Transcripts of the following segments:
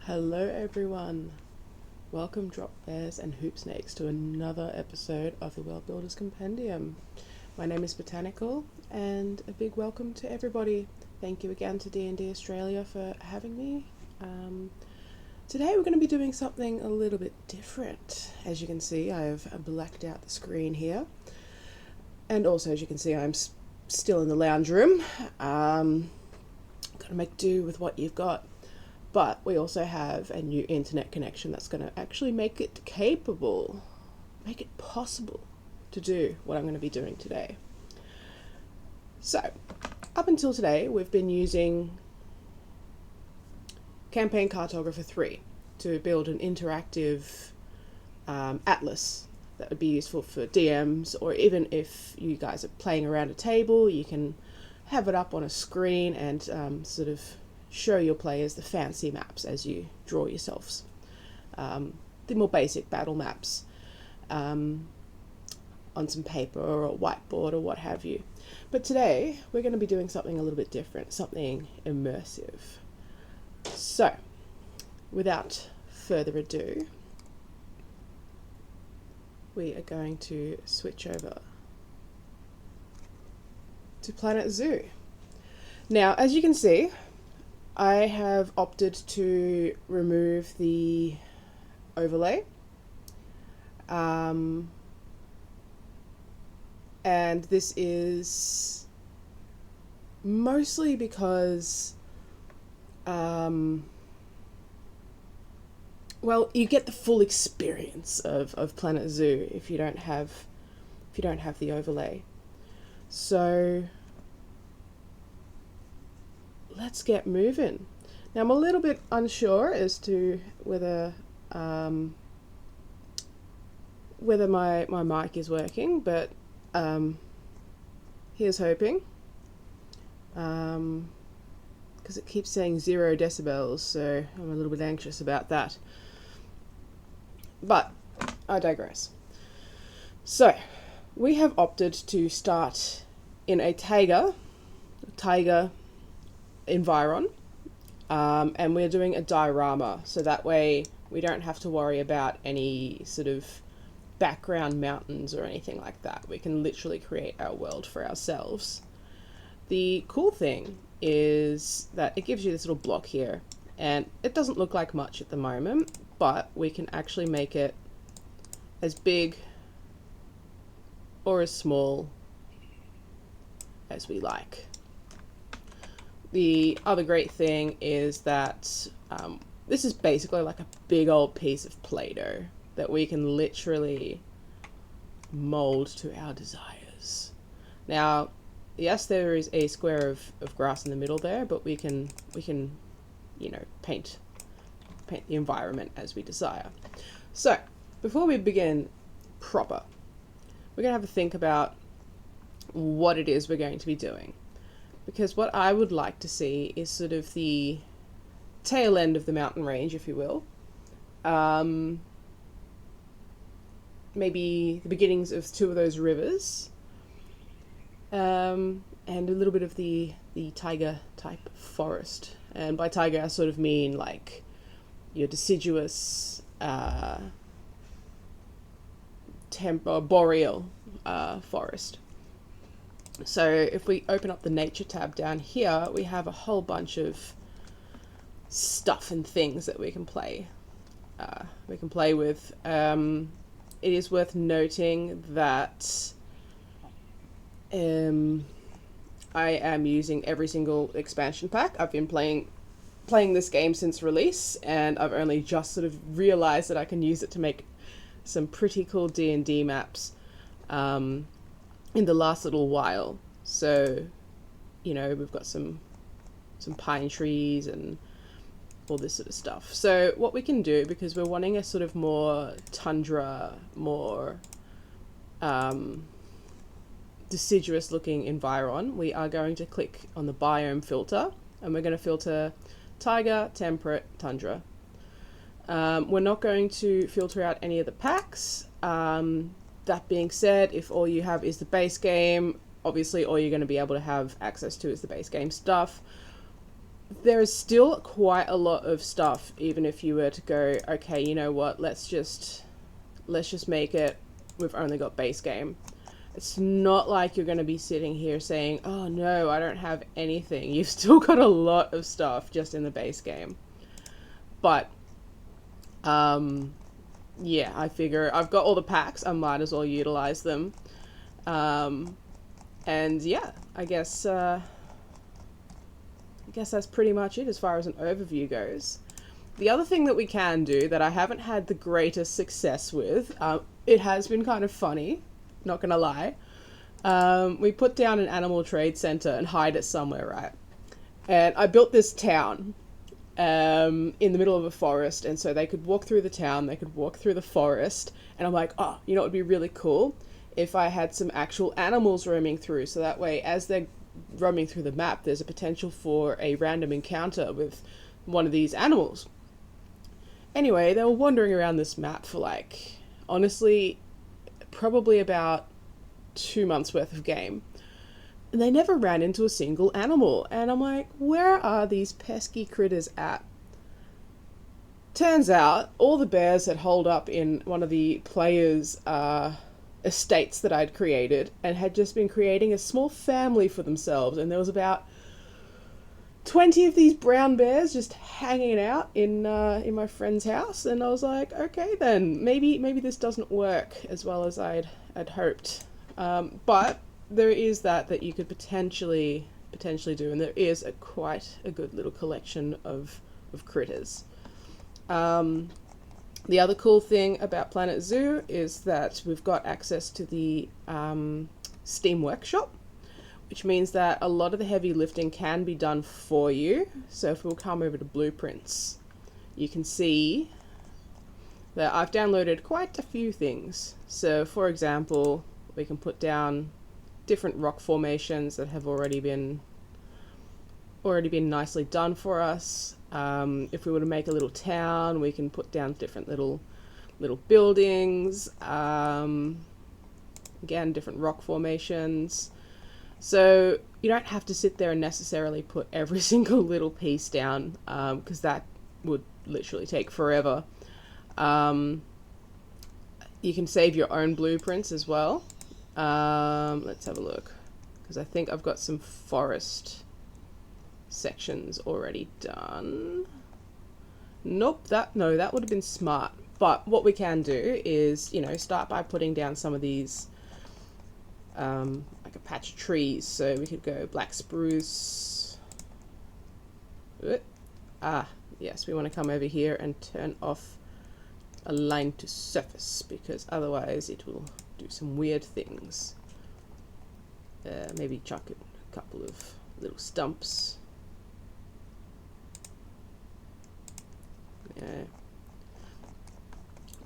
Hello everyone, welcome drop bears and hoop snakes to another episode of the Worldbuilder's Compendium. My name is Botanical and a big welcome to everybody. Thank you again to D&D Australia for having me. Today we're going to be doing something a little bit different. As you can see, I have blacked out the screen here, and also as you can see I'm still in the lounge room. Gotta make do with what you've got. But we also have a new internet connection that's going to actually make it capable, make it possible to do what I'm going to be doing today. So, up until today, we've been using Campaign Cartographer 3 to build an interactive atlas that would be useful for DMs, or even if you guys are playing around a table, you can have it up on a screen and sort of show your players the fancy maps as you draw yourselves. The more basic battle maps on some paper or a whiteboard or what have you. But today we're going to be doing something a little bit different, something immersive. So, without further ado, we are going to switch over to Planet Zoo. Now, as you can see, I have opted to remove the overlay, and this is mostly because, well, you get the full experience of Planet Zoo if you don't have the overlay. So let's get moving. Now I'm a little bit unsure as to whether my mic is working, but here's hoping, because it keeps saying 0 decibels, so I'm a little bit anxious about that. But I digress. So we have opted to start in a taiga environ, and we're doing a diorama, so that way we don't have to worry about any sort of background mountains or anything like that. We can literally create our world for ourselves. The cool thing is that it gives you this little block here, and it doesn't look like much at the moment, but we can actually make it as big or as small as we like. The other great thing is that this is basically like a big old piece of Play-Doh that we can literally mold to our desires. Now, yes, there is a square of grass in the middle there, but we can paint the environment as we desire. So, before we begin proper, we're going to have a think about what it is we're going to be doing. Because what I would like to see is sort of the tail end of the mountain range, if you will. Maybe the beginnings of 2 of those rivers. And a little bit of the taiga type forest. And by taiga I sort of mean like your deciduous boreal forest. So if we open up the nature tab down here, we have a whole bunch of stuff and things that we can play with. It is worth noting that I am using every single expansion pack. I've been playing this game since release, and I've only just sort of realized that I can use it to make some pretty cool D&D maps in the last little while. So, we've got some pine trees and all this sort of stuff. So what we can do, because we're wanting a sort of more tundra, more deciduous looking environ, we are going to click on the biome filter, and we're going to filter taiga, temperate, tundra. We're not going to filter out any of the packs. That being said, if all you have is the base game, obviously all you're going to be able to have access to is the base game stuff. There's still quite a lot of stuff, even if you were to go, okay, you know what, let's just make it, we've only got base game. It's not like you're going to be sitting here saying, oh no, I don't have anything. You've still got a lot of stuff just in the base game. But, yeah, I figure I've got all the packs, I might as well utilize them. And yeah, I guess that's pretty much it as far as an overview goes. The other thing that we can do that I haven't had the greatest success with, it has been kind of funny, not gonna lie. We put down an animal trade center and hide it somewhere, right? And I built this town in the middle of a forest, and so they could walk through the town, they could walk through the forest, and I'm like, oh, you know what would be really cool? If I had some actual animals roaming through, so that way, as they're roaming through the map, there's a potential for a random encounter with one of these animals. Anyway, they were wandering around this map for like, honestly, probably about 2 months worth of game. And they never ran into a single animal. And I'm like, where are these pesky critters at? Turns out, all the bears had holed up in one of the players' estates that I'd created and had just been creating a small family for themselves. And there was about 20 of these brown bears just hanging out in my friend's house. And I was like, okay then, maybe this doesn't work as well as I'd hoped. But there is that you could potentially do, and there is quite a good little collection of critters. The other cool thing about Planet Zoo is that we've got access to the Steam Workshop, which means that a lot of the heavy lifting can be done for you. So if we'll come over to Blueprints, you can see that I've downloaded quite a few things. So for example, we can put down different rock formations that have already been nicely done for us. If we were to make a little town, we can put down different little buildings. Again, different rock formations. So you don't have to sit there and necessarily put every single little piece down, because that would literally take forever. You can save your own blueprints as well. Let's have a look, because I think I've got some forest sections already done. Nope, that would have been smart. But what we can do is, start by putting down some of these, like a patch of trees. So we could go black spruce. Yes, we want to come over here and turn off align to surface, because otherwise it will do some weird things. Maybe chuck a couple of little stumps. Yeah.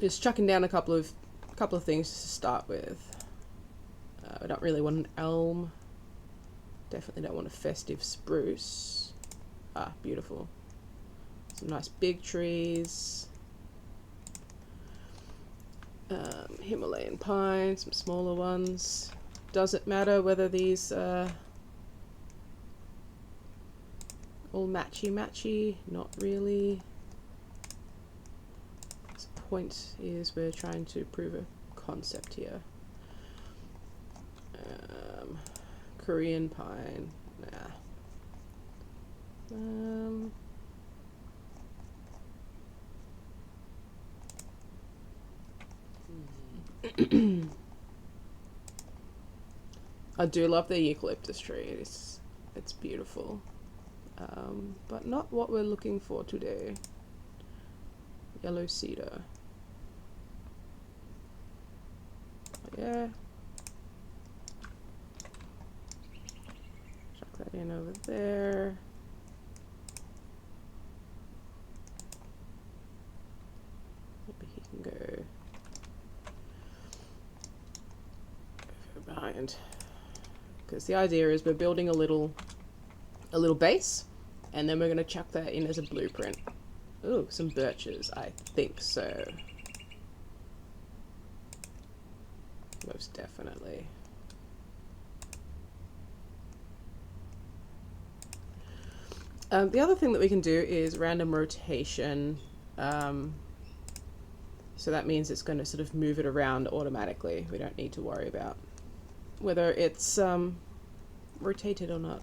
Just chucking down a couple of things to start with. I don't really want an elm. Definitely don't want a festive spruce. Beautiful. Some nice big trees. Himalayan pine, some smaller ones. Does it matter whether these all matchy? Not really. The point is we're trying to prove a concept here. Korean pine. Nah. I do love the eucalyptus tree. It's beautiful, but not what we're looking for today. Yellow cedar. Yeah. Chuck that in over there. Maybe he can go behind, because the idea is we're building a little base, and then we're going to chuck that in as a blueprint. Ooh, some birches. I think so. Most definitely. The other thing that we can do is random rotation. So that means it's going to sort of move it around automatically. We don't need to worry about whether it's rotated or not.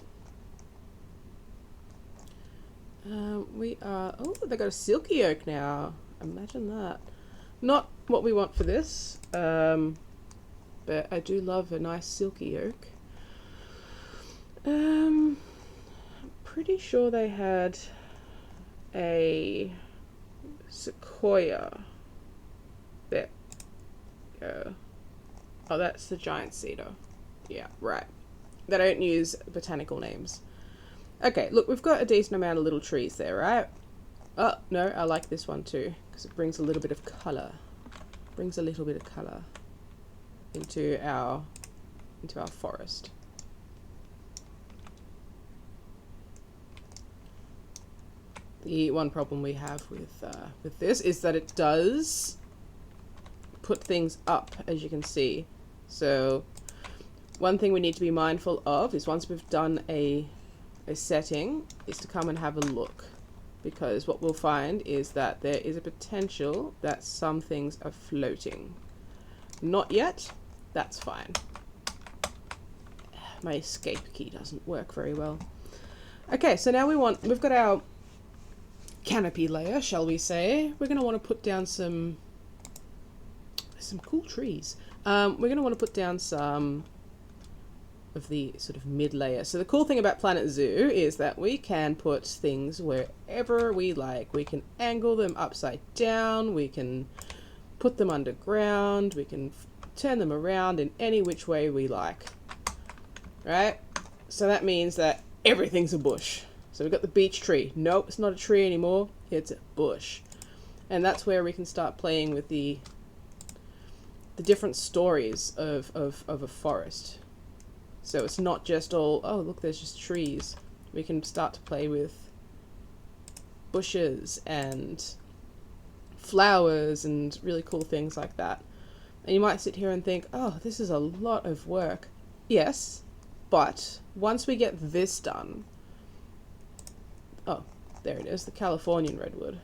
We are, oh, they got a silky oak now. Imagine that. Not what we want for this, but I do love a nice silky oak. I'm pretty sure they had a sequoia. There. Oh, that's the giant cedar. Yeah, right. They don't use botanical names. Okay, look, we've got a decent amount of little trees there, right? Oh, no, I like this one too, because it brings a little bit of colour. Brings a little bit of colour into our forest. The one problem we have with this is that it does put things up, as you can see. So one thing we need to be mindful of is once we've done a setting is to come and have a look, because what we'll find is that there is a potential that some things are floating. Not yet, that's fine. My escape key doesn't work very well. Okay, so now we've got our canopy layer, shall we say. We're going to want to put down some cool trees. We're going to want to put down some of the sort of mid layer. So the cool thing about Planet Zoo is that we can put things wherever we like. We can angle them upside down, we can put them underground, we can turn them around in any which way we like. Right? So that means that everything's a bush. So we've got the beech tree. Nope, it's not a tree anymore, it's a bush. And that's where we can start playing with the different stories of a forest. So it's not just all, oh look, there's just trees. We can start to play with bushes and flowers and really cool things like that. And you might sit here and think, oh, this is a lot of work. Yes, but once we get this done, oh, there it is, the Californian redwood.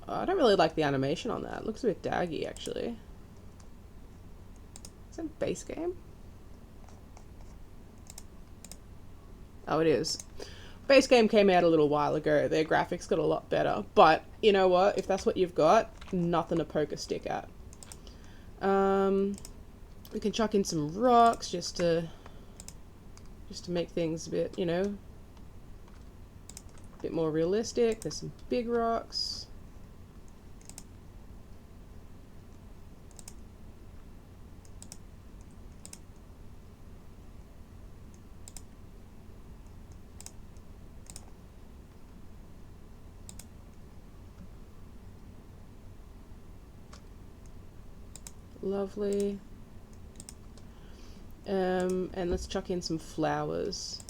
I don't really like the animation on that. It looks a bit daggy, actually. Is that a base game? Oh, it is. Base game came out a little while ago. Their graphics got a lot better. But, you know what? If that's what you've got, nothing to poke a stick at. We can chuck in some rocks just to make things a bit, you know, a bit more realistic. There's some big rocks. Lovely. And let's chuck in some flowers.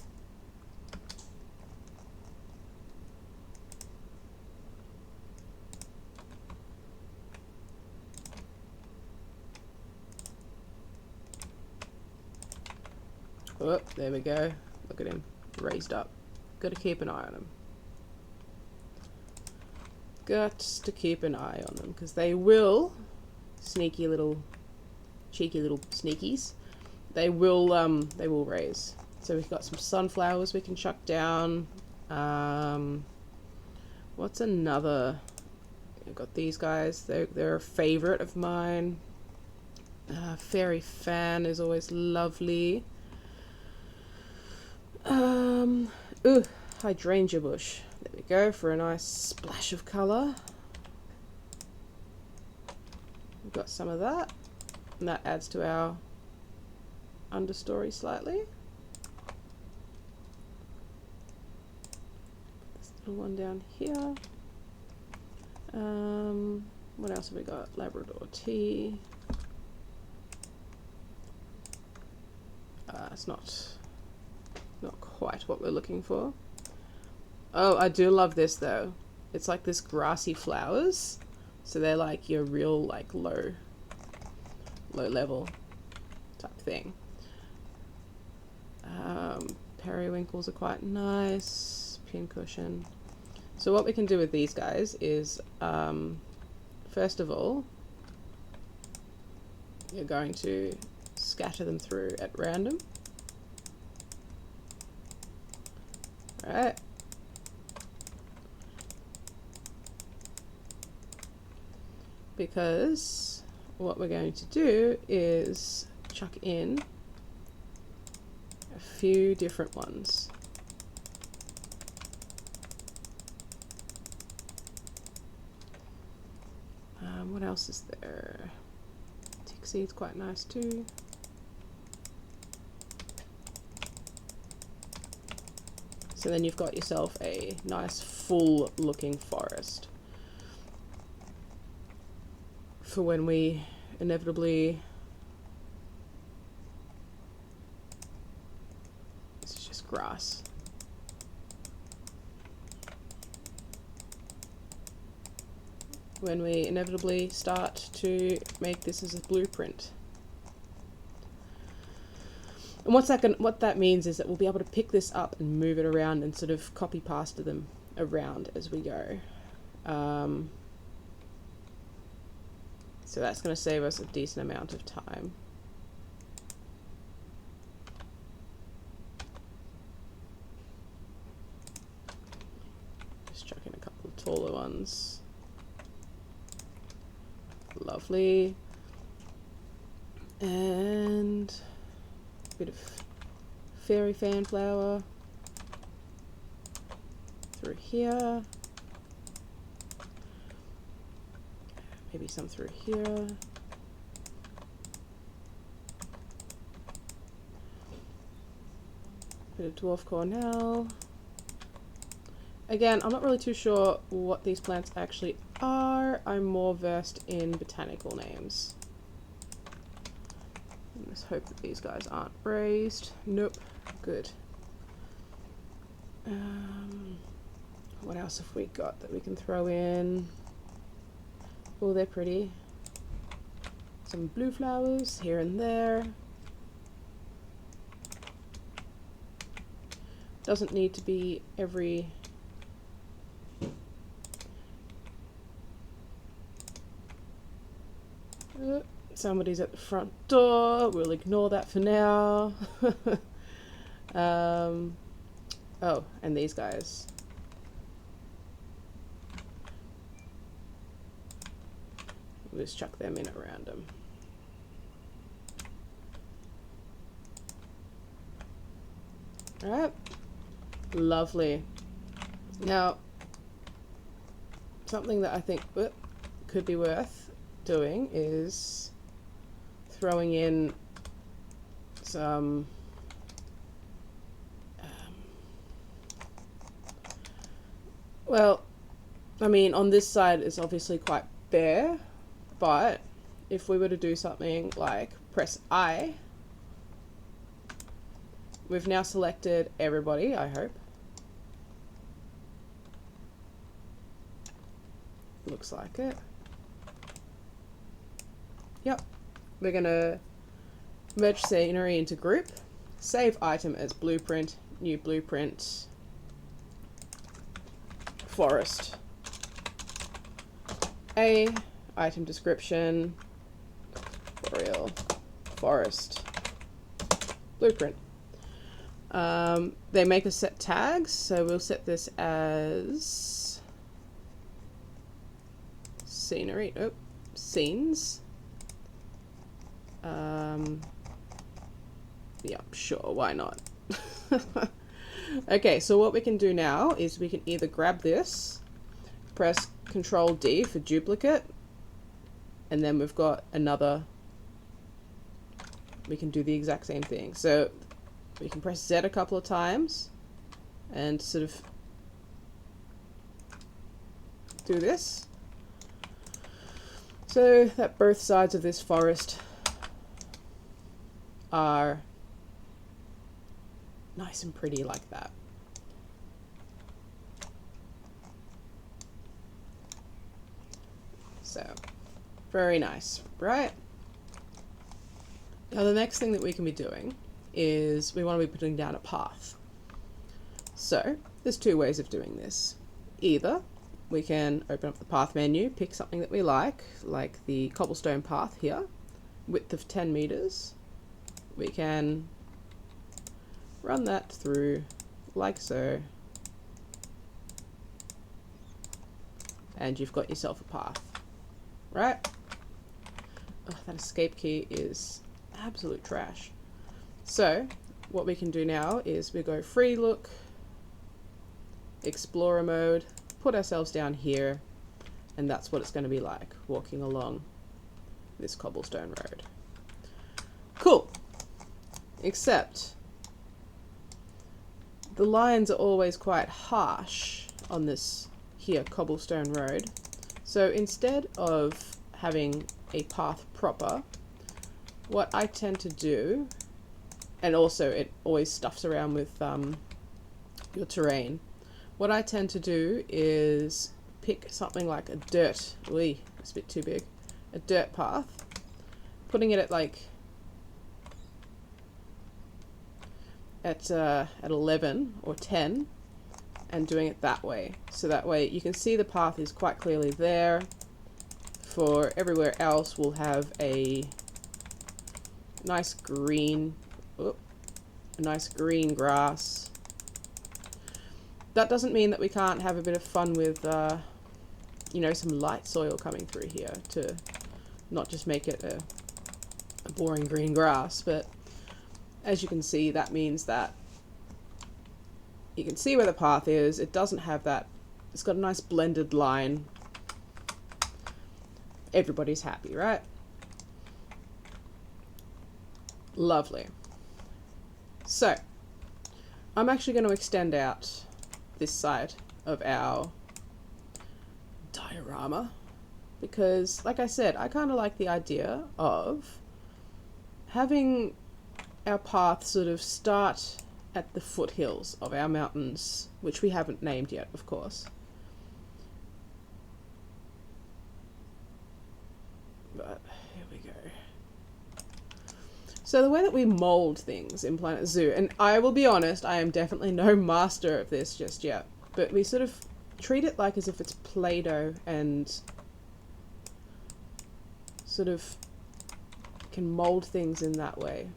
Oh, there we go. Look at him, raised up. Got to keep an eye on him. Got to keep an eye on them, because they will, cheeky little sneakies, they will raise. So we've got some sunflowers we can chuck down. What's another? We've got these guys. They're a favorite of mine. Fairy fan is always lovely. Ooh, hydrangea bush. There we go, for a nice splash of colour. We've got some of that, and that adds to our understory slightly. This little one down here. What else have we got? Labrador tea. It's not quite what we're looking for. Oh, I do love this though. It's like this grassy flowers, so they're like your real like low level type thing. periwinkles are quite nice. Pincushion. So what we can do with these guys is, first of all, you're going to scatter them through at random. Right. Because what we're going to do is chuck in a few different ones. What else is there? Tick seed's quite nice too. So then you've got yourself a nice full looking forest for when we inevitably, this is just grass. When we inevitably start to make this as a blueprint. And what that means is that we'll be able to pick this up and move it around and sort of copy pasta them around as we go. So that's going to save us a decent amount of time. Just chuck in a couple of taller ones. Lovely. And a bit of fairy fan flower through here. Maybe some through here. Bit of dwarf cornel. Again, I'm not really too sure what these plants actually are. I'm more versed in botanical names. Let's hope that these guys aren't raised. Nope. Good. What else have we got that we can throw in? Oh, they're pretty. Some blue flowers here and there. Doesn't need to be every... Somebody's at the front door. We'll ignore that for now. Oh, and these guys. We'll just chuck them in at random. Alright. Lovely. Now, something that I think could be worth doing is throwing in some well, I mean, on this side it's obviously quite bare, but if we were to do something like press I, we've now selected everybody, I hope. Looks like it. Yep. We're going to merge scenery into group, save item as blueprint, new blueprint, forest. A, item description, tutorial, forest, blueprint. They make us set tags, so we'll set this as scenery, scenes. Yeah, sure, why not? Okay, so what we can do now is we can either grab this, press Control D for duplicate, and then we've got another, we can do the exact same thing. So we can press Z a couple of times and sort of do this, so that both sides of this forest are nice and pretty like that. So, very nice, right? Now the next thing that we can be doing is we want to be putting down a path. So there's two ways of doing this. Either we can open up the path menu, pick something that we like the cobblestone path here, width of 10 meters. We can run that through like so, and you've got yourself a path, right? Oh, that escape key is absolute trash. So what we can do now is we go free look, explorer mode, put ourselves down here, and that's what it's going to be like walking along this cobblestone road. Cool. Except the lines are always quite harsh on this here cobblestone road. So instead of having a path proper, what I tend to do, and also it always stuffs around with your terrain, what I tend to do is pick something like a dirt, it's a bit too big, a dirt path, putting it at like at 11 or 10 and doing it that way. So that way you can see the path is quite clearly there. For everywhere else we'll have a nice green, grass. That doesn't mean that we can't have a bit of fun with you know, some light soil coming through here to not just make it a boring green grass, but as you can see, that means that you can see where the path is. It doesn't have that, it's got a nice blended line. Everybody's happy, right? Lovely. So I'm actually going to extend out this side of our diorama because, like I said, I kind of like the idea of having our path sort of start at the foothills of our mountains, which we haven't named yet, of course. But here we go. So the way that we mold things in Planet Zoo, and I will be honest, I am definitely no master of this just yet, but we sort of treat it like as if it's Play-Doh and sort of can mold things in that way.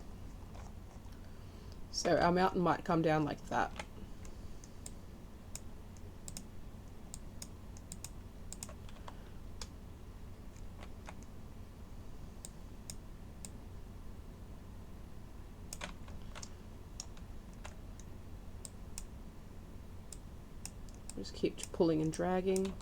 So our mountain might come down like that. Just keep pulling and dragging.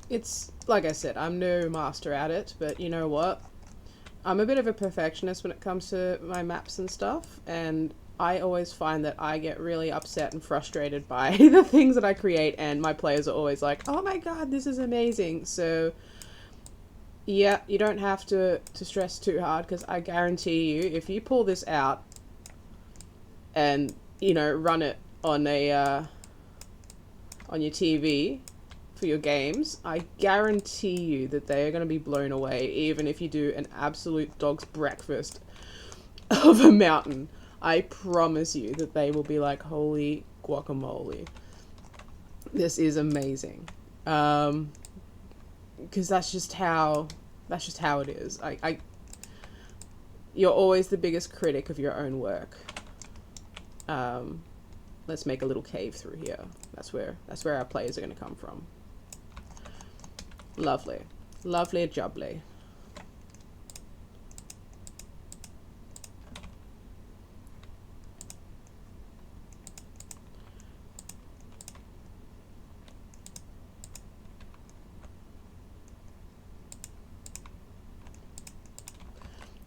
It's, like I said, I'm no master at it, but you know what? I'm a bit of a perfectionist when it comes to my maps and stuff, and I always find that I get really upset and frustrated by the things that I create, and my players are always like, oh my god, this is amazing. So yeah, you don't have to stress too hard, because I guarantee you, if you pull this out and, you know, run it on a on your TV for your games, I guarantee you that they are going to be blown away, even if you do an absolute dog's breakfast of a mountain. I promise you that they will be like, holy guacamole, this is amazing. Because that's just how it is. You're always the biggest critic of your own work. Let's make a little cave through here. That's where our players are going to come from. Lovely. Lovely jubbly.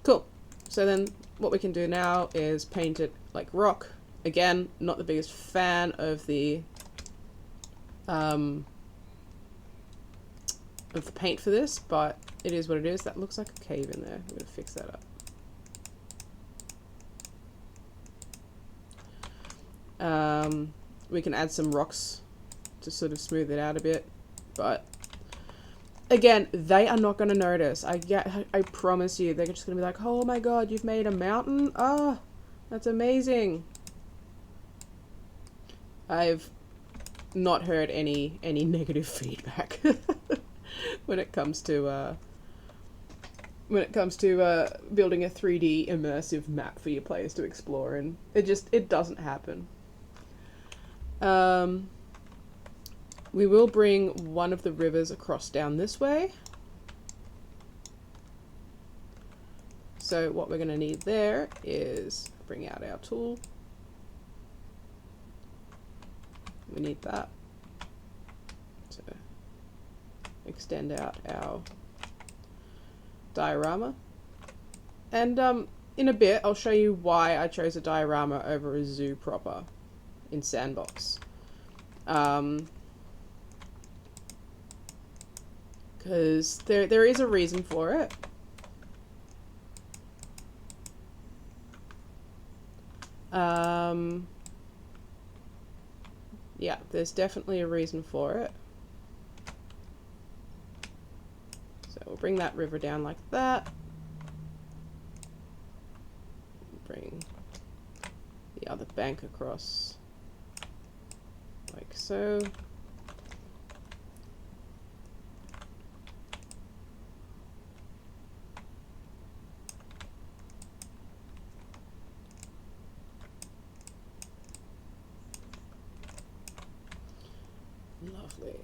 Cool. So then what we can do now is paint it like rock. Again, not the biggest fan of the paint for this, but it is what it is. That looks like a cave in there. I'm going to fix that up. We can add some rocks to sort of smooth it out a bit, but again, they are not going to notice. I promise you, they're just going to be like, oh my god, you've made a mountain? Oh, that's amazing. I've not heard any negative feedback when it comes to building a 3D immersive map for your players to explore, and it doesn't happen. We will bring one of the rivers across down this way. So what we're going to need there is bring out our tool. We need that to extend out our diorama. And in a bit, I'll show you why I chose a diorama over a zoo proper in Sandbox. Because there is a reason for it. Yeah, there's definitely a reason for it. So we'll bring that river down like that. Bring the other bank across like so. Lovely.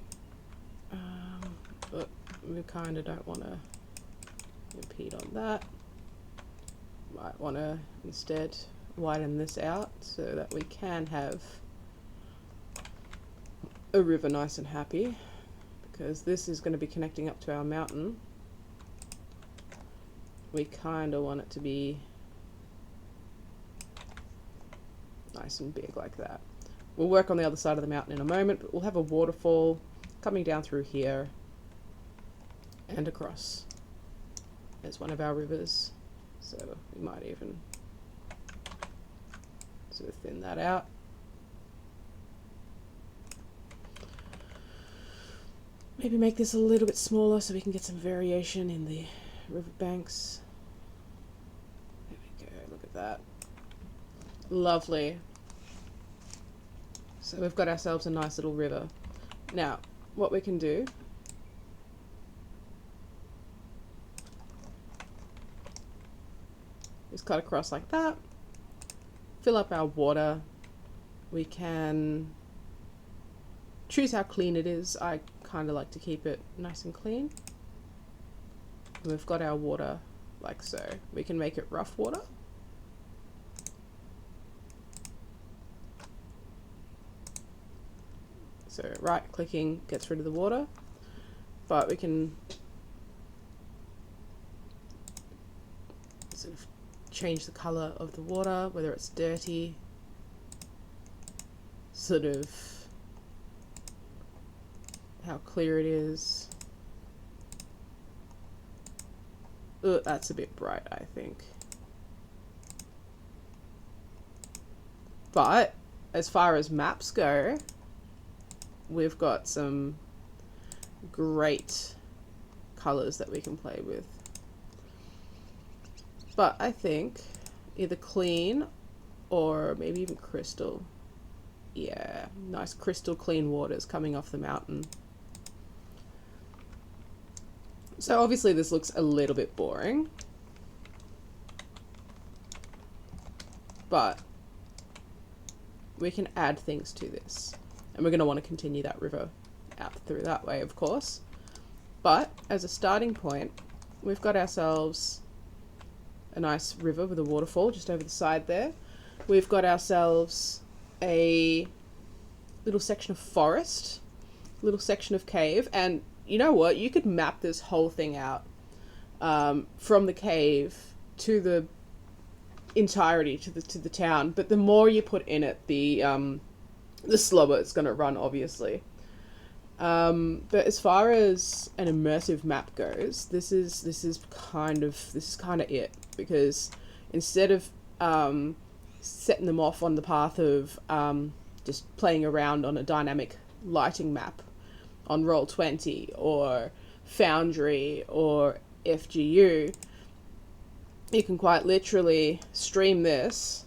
But we kind of don't want to impede on that. Might want to instead widen this out so that we can have a river nice and happy, because this is going to be connecting up to our mountain. We kind of want it to be nice and big like that. We'll work on the other side of the mountain in a moment, but we'll have a waterfall coming down through here and across as one of our rivers. So we might even sort of thin that out. Maybe make this a little bit smaller so we can get some variation in the river banks. There we go, look at that. Lovely. So we've got ourselves a nice little river. Now, what we can do is cut across like that, fill up our water. We can choose how clean it is. I kind of like to keep it nice and clean. And we've got our water like so. We can make it rough water. So right clicking gets rid of the water, but we can sort of change the color of the water, whether it's dirty, sort of how clear it is. Ugh, that's a bit bright, I think. But as far as maps go, we've got some great colors that we can play with. But I think either clean or maybe even crystal. Yeah, nice crystal clean waters coming off the mountain. So obviously this looks a little bit boring, but we can add things to this. And we're going to want to continue that river out through that way, of course. But as a starting point, we've got ourselves a nice river with a waterfall just over the side there. We've got ourselves a little section of forest, little section of cave, and you know what? You could map this whole thing out from the cave to the entirety to the town. But the more you put in it, the slower it's going to run, obviously. But as far as an immersive map goes, this is kind of it, because instead of setting them off on the path of just playing around on a dynamic lighting map on Roll20 or Foundry or FGU, you can quite literally stream this,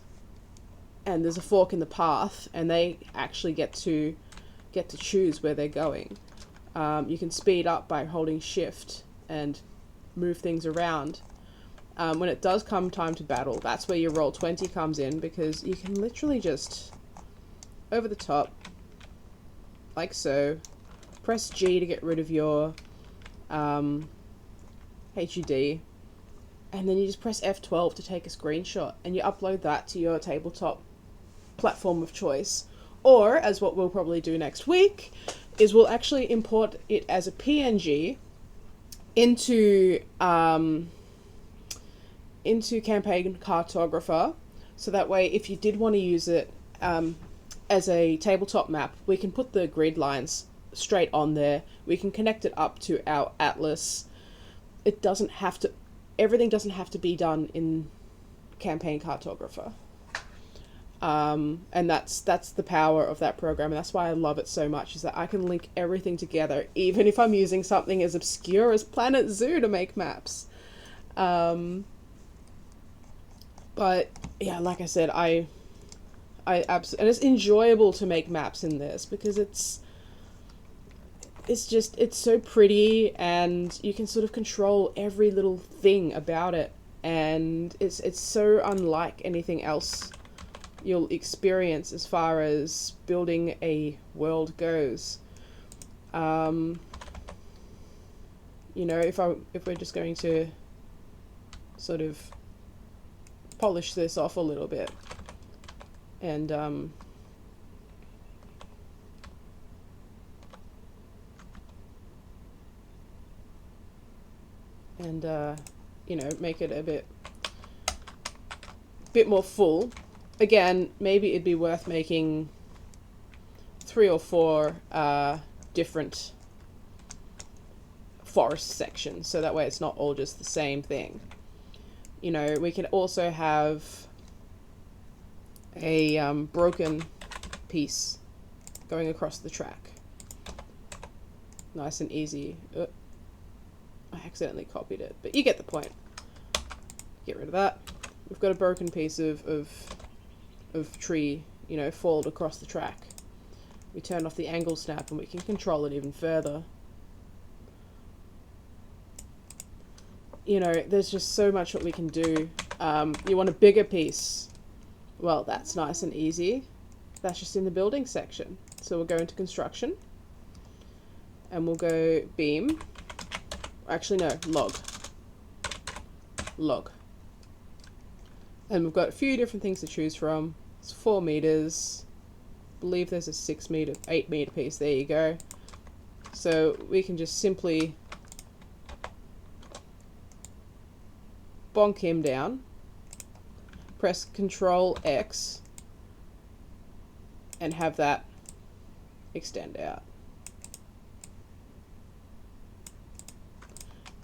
and there's a fork in the path, and they actually get to choose where they're going. You can speed up by holding shift and move things around. When it does come time to battle, that's where your Roll20 comes in, because you can literally just over the top, like so, press G to get rid of your HUD, and then you just press F12 to take a screenshot, and you upload that to your tabletop platform of choice. Or, as what we'll probably do next week, is we'll actually import it as a PNG into Campaign Cartographer, so that way if you did want to use it as a tabletop map, we can put the grid lines straight on there. We can connect it up to our atlas. It doesn't have to, everything doesn't have to be done in Campaign Cartographer. And that's the power of that program, and that's why I love it so much, is that I can link everything together, even if I'm using something as obscure as Planet Zoo to make maps. But yeah, like I said, I absolutely, and it's enjoyable to make maps in this, because it's so pretty, and you can sort of control every little thing about it, and it's so unlike anything else you'll experience as far as building a world goes. You know, if we're just going to sort of polish this off a little bit, and you know, make it a bit more full. Again, maybe it'd be worth making 3 or 4 different forest sections, so that way it's not all just the same thing. You know, we can also have a broken piece going across the track. Nice and easy. I accidentally copied it, but you get the point. Get rid of that. We've got a broken piece of tree, you know, folded across the track. We turn off the angle snap and we can control it even further. You know, there's just so much that we can do. You want a bigger piece. Well, that's nice and easy. That's just in the building section. So we'll go into construction, and we'll go beam. Actually, no, log. And we've got a few different things to choose from. It's 4 meters. I believe there's a 8 meter piece. There you go. So we can just simply bonk him down, press Control X, and have that extend out.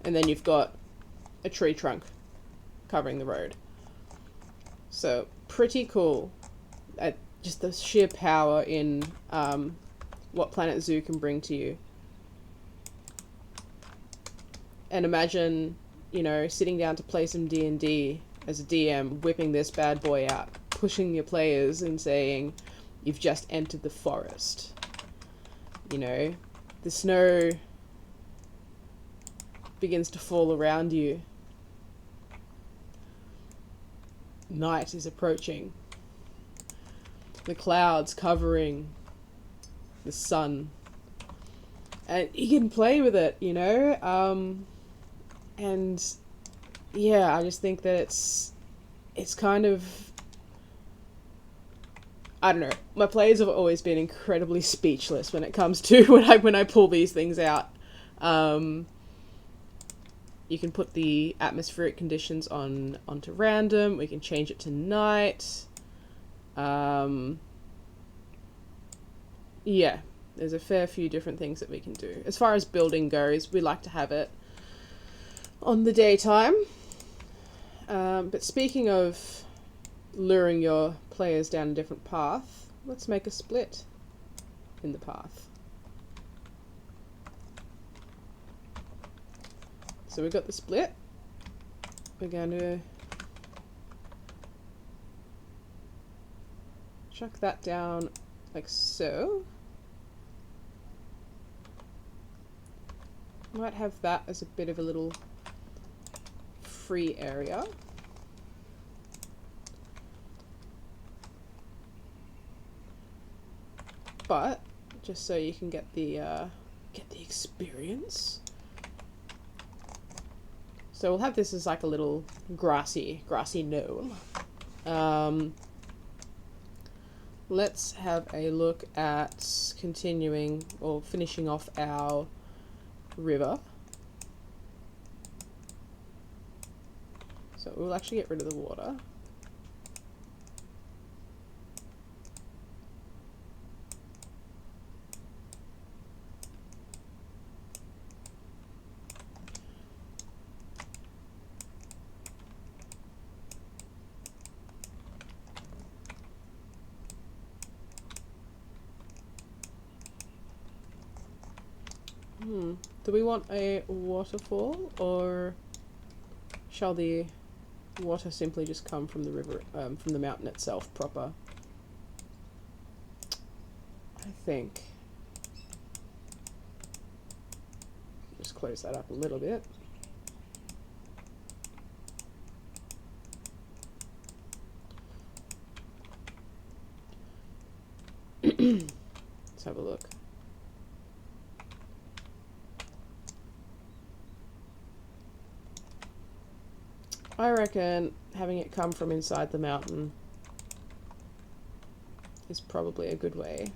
And then you've got a tree trunk covering the road. So pretty cool. Just the sheer power in what Planet Zoo can bring to you. And imagine, you know, sitting down to play some D&D as a DM, whipping this bad boy out, pushing your players and saying, you've just entered the forest. You know, the snow begins to fall around you. Night is approaching. The clouds covering the sun. And you can play with it, you know? And yeah, I just think that it's kind of, I don't know. My players have always been incredibly speechless when it comes to when I pull these things out. You can put the atmospheric conditions onto random. We can change it to night. Yeah, there's a fair few different things that we can do. As far as building goes, we like to have it on the daytime. But speaking of luring your players down a different path, let's make a split in the path. So we've got the split. We're going to chuck that down like so. Might have that as a bit of a little free area. But just so you can get the experience. So we'll have this as like a little grassy knoll. Let's have a look at continuing or finishing off our river. So we'll actually get rid of the water. Do we want a waterfall, or shall the water simply just come from the river, from the mountain itself proper? I think. Just close that up a little bit. Let's have a look. I reckon having it come from inside the mountain is probably a good way.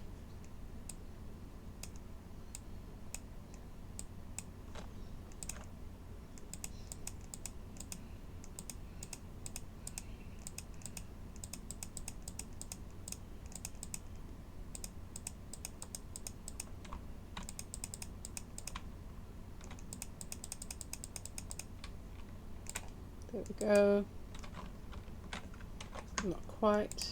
There we go. Not quite.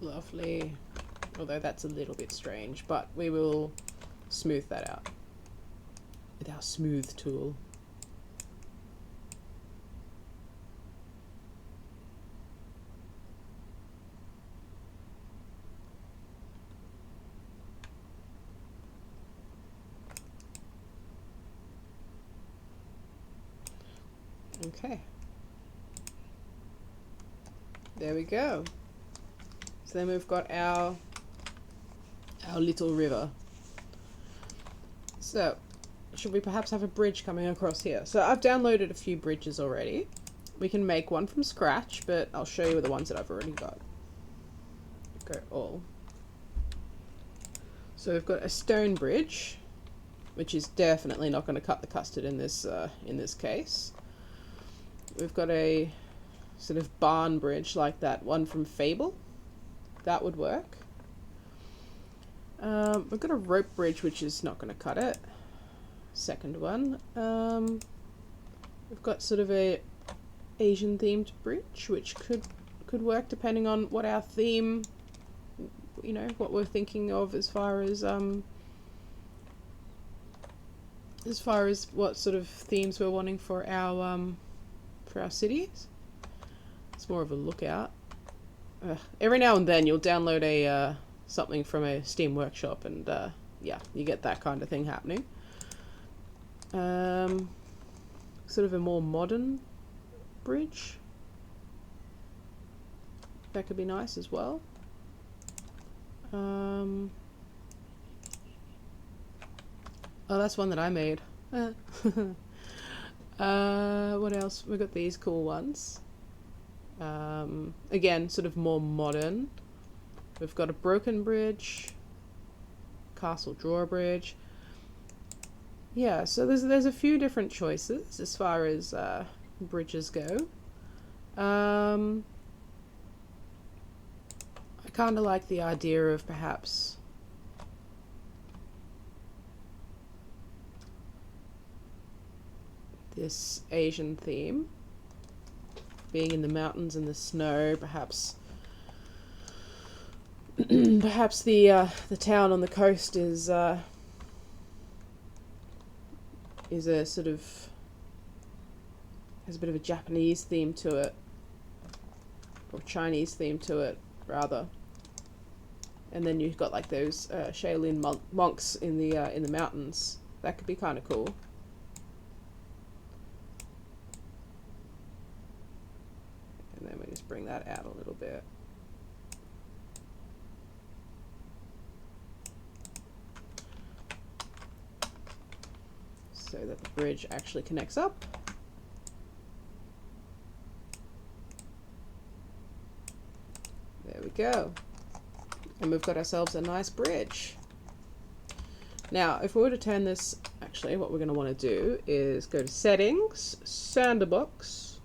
Lovely. Although that's a little bit strange, but we will smooth that out with our smooth tool. Okay, there we go. So then we've got our little river. So should we perhaps have a bridge coming across here? So I've downloaded a few bridges already. We can make one from scratch, but I'll show you the ones that I've already got. Go all. So we've got a stone bridge, which is definitely not going to cut the custard in this case. We've got a sort of barn bridge like that one from Fable. That would work. We've got a rope bridge, which is not going to cut it. Second one. We've got sort of a Asian themed bridge, which could work depending on what our theme, you know, what we're thinking of as far as what sort of themes we're wanting for our cities. It's more of a lookout. Every now and then you'll download a something from a Steam workshop, and yeah, you get that kind of thing happening. Sort of a more modern bridge. That could be nice as well. Oh, that's one that I made. What else? We've got these cool ones. Again, sort of more modern. We've got a broken bridge, castle drawbridge. Yeah, so there's a few different choices as far as bridges go. I kind of like the idea of perhaps this Asian theme, being in the mountains and the snow. Perhaps perhaps the town on the coast is a sort of, has a bit of a Japanese theme to it, or Chinese theme to it rather. And then you've got like those Shaolin monks in the mountains. That could be kind of cool. And then we just bring that out a little bit. So that the bridge actually connects up. There we go. And we've got ourselves a nice bridge. Now, if we were to turn this, actually what we're going to want to do is go to Settings, Sandbox.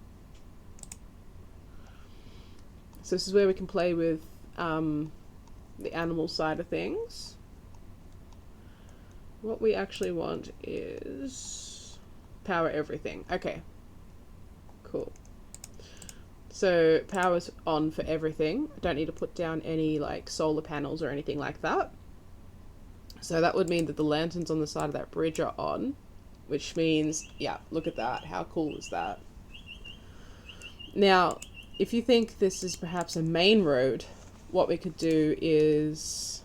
So this is where we can play with the animal side of things. What we actually want is power everything. Okay, cool. So power's on for everything. I don't need to put down any like solar panels or anything like that. So that would mean that the lanterns on the side of that bridge are on, which means, yeah, look at that. How cool is that? Now, if you think this is perhaps a main road, what we could do is,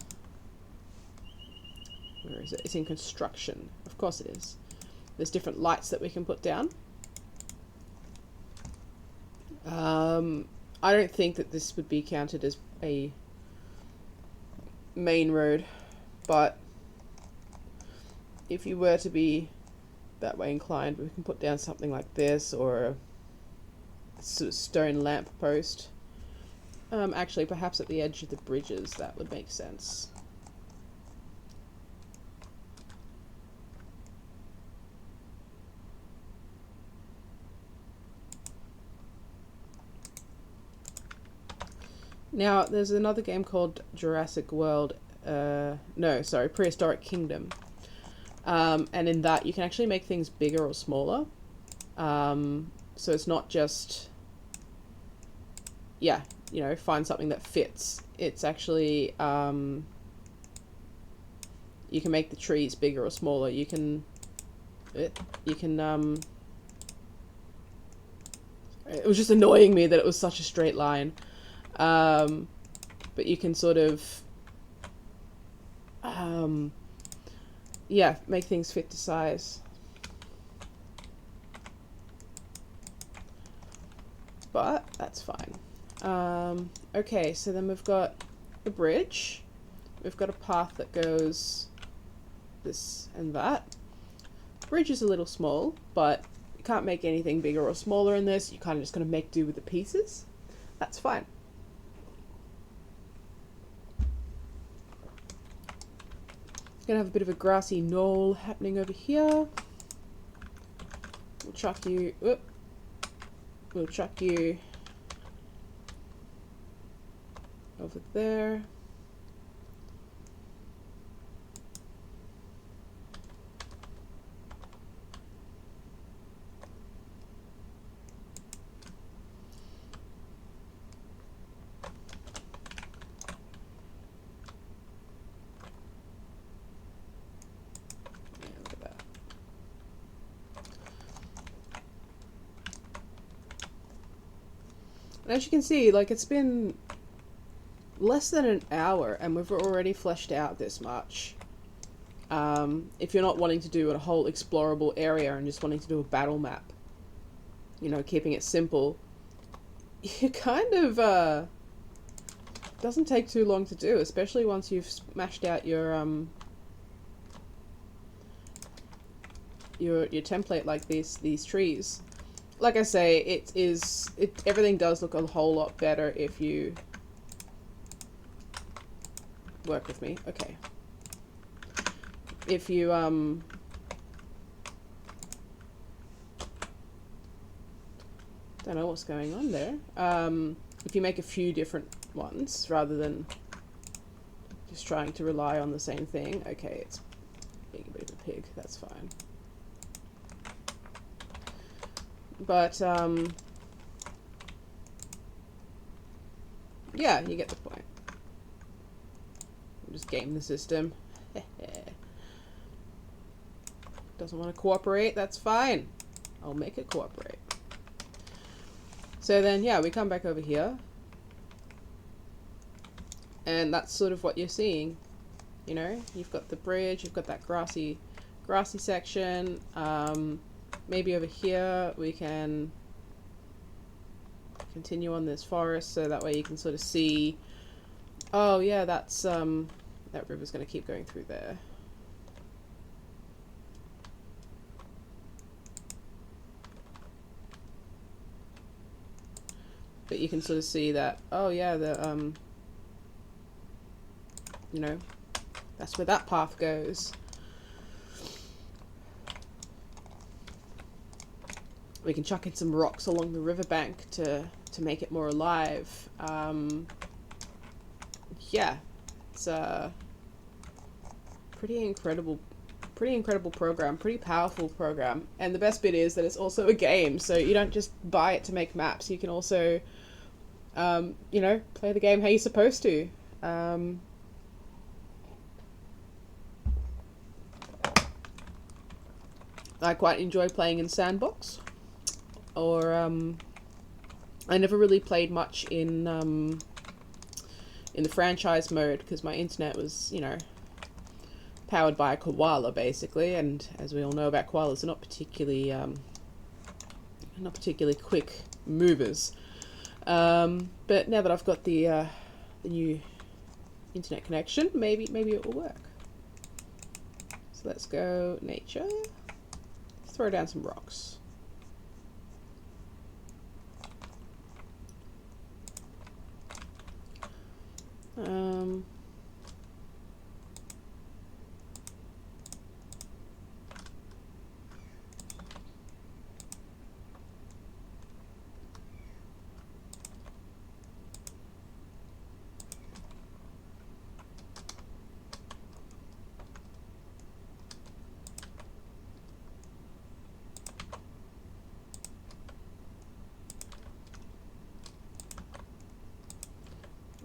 where is it? It's in construction. Of course it is. There's different lights that we can put down. I don't think that this would be counted as a main road, but if you were to be that way inclined, we can put down something like this, or a sort of stone lamp post. Actually, perhaps at the edge of the bridges, that would make sense. Now, there's another game called Jurassic World, Prehistoric Kingdom. And in that, you can actually make things bigger or smaller. So it's not just, yeah, you know, find something that fits. It's actually, you can make the trees bigger or smaller. You can, it was just annoying me that it was such a straight line. But you can sort of, yeah, make things fit to size. But that's fine. Okay, so then we've got the bridge. We've got a path that goes this and that. Bridge is a little small, but you can't make anything bigger or smaller in this. You're kind of just going to make do with the pieces. That's fine. Gonna have a bit of a grassy knoll happening over here. We'll chuck you. Whoop. We'll chuck you over there. As you can see, like, it's been less than an hour and we've already fleshed out this much. If you're not wanting to do a whole explorable area and just wanting to do a battle map, you know, keeping it simple, you kind of, doesn't take too long to do, especially once you've smashed out your template like these trees. Like I say, everything does look a whole lot better if you work with me. Okay. If you don't Don't know what's going on there. If you make a few different ones rather than just trying to rely on the same thing. Okay, it's being a bit of a pig, that's fine. But yeah, you get the point. Just game the system. Doesn't want to cooperate, that's fine. I'll make it cooperate. So then, yeah, we come back over here. And that's sort of what you're seeing. You know, you've got the bridge, you've got that grassy section. Maybe over here we can continue on this forest so that way you can sort of see, oh yeah, that's that river's going to keep going through there. But you can sort of see that, oh yeah, the you know, that's where that path goes. We can chuck in some rocks along the riverbank to make it more alive. Yeah, it's a pretty incredible program, pretty powerful program. And the best bit is that it's also a game, so you don't just buy it to make maps. You can also, you know, play the game how you're supposed to. I quite enjoy playing in Sandbox, or I never really played much in the franchise mode because my internet was, you know, powered by a koala basically, and as we all know about koalas, they're not particularly quick movers. But now that I've got the new internet connection, maybe it will work. So let's go nature. Throw down some rocks.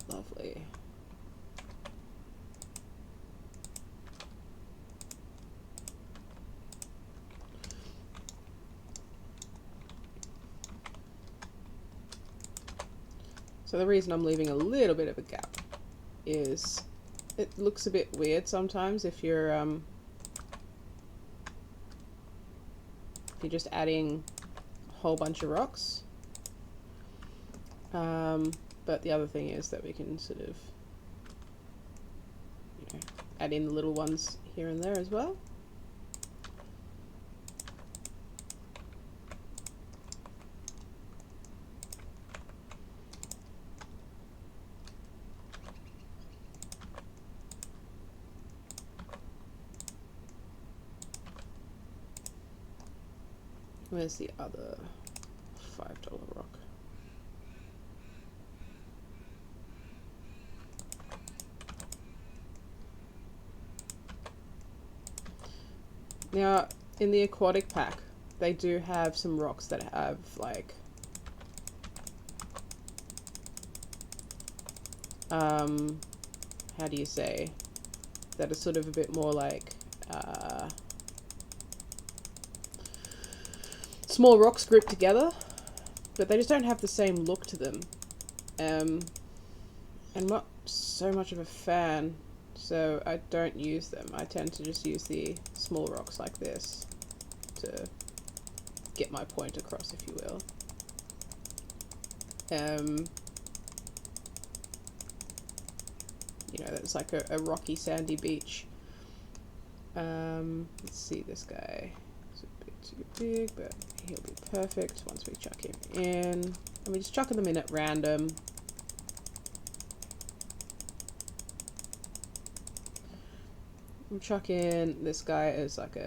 Lovely. So the reason I'm leaving a little bit of a gap is it looks a bit weird sometimes if you're just adding a whole bunch of rocks. But the other thing is that we can sort of, you know, add in the little ones here and there as well. Where's the other $5 rock? Now, in the aquatic pack, they do have some rocks that have, like, how do you say, that are sort of a bit more like, small rocks grouped together, but they just don't have the same look to them. I'm not so much of a fan, so I don't use them. I tend to just use the small rocks like this to get my point across, if you will. You know, that's like a rocky, sandy beach. Let's see, this guy is a bit too big, but he'll be perfect once we chuck him in. And we're just chucking them in at random. We'll chuck in this guy as like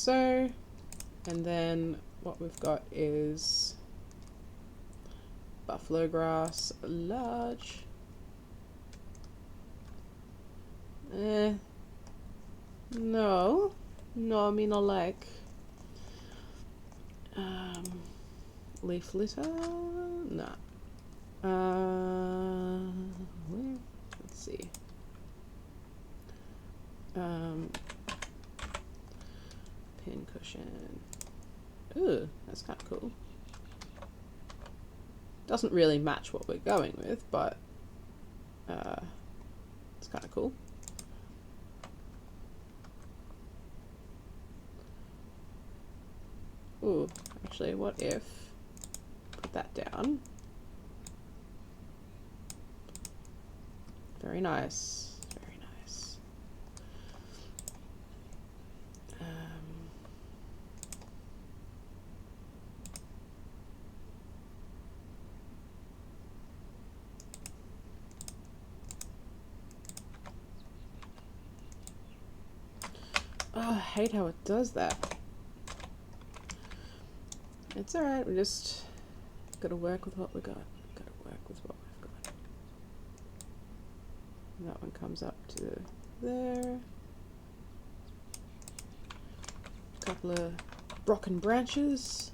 so. And then what we've got is buffalo grass, large. No, I mean I like leaf litter. Nah. Where? Let's see. Pin cushion. Ooh, that's kind of cool. Doesn't really match what we're going with, but it's kind of cool. Ooh, actually, what if put that down? Very nice, very nice. Oh, I hate how it does that. It's alright, we just gotta work with what we got. Gotta work with what we've got. And that one comes up to there. A couple of broken branches.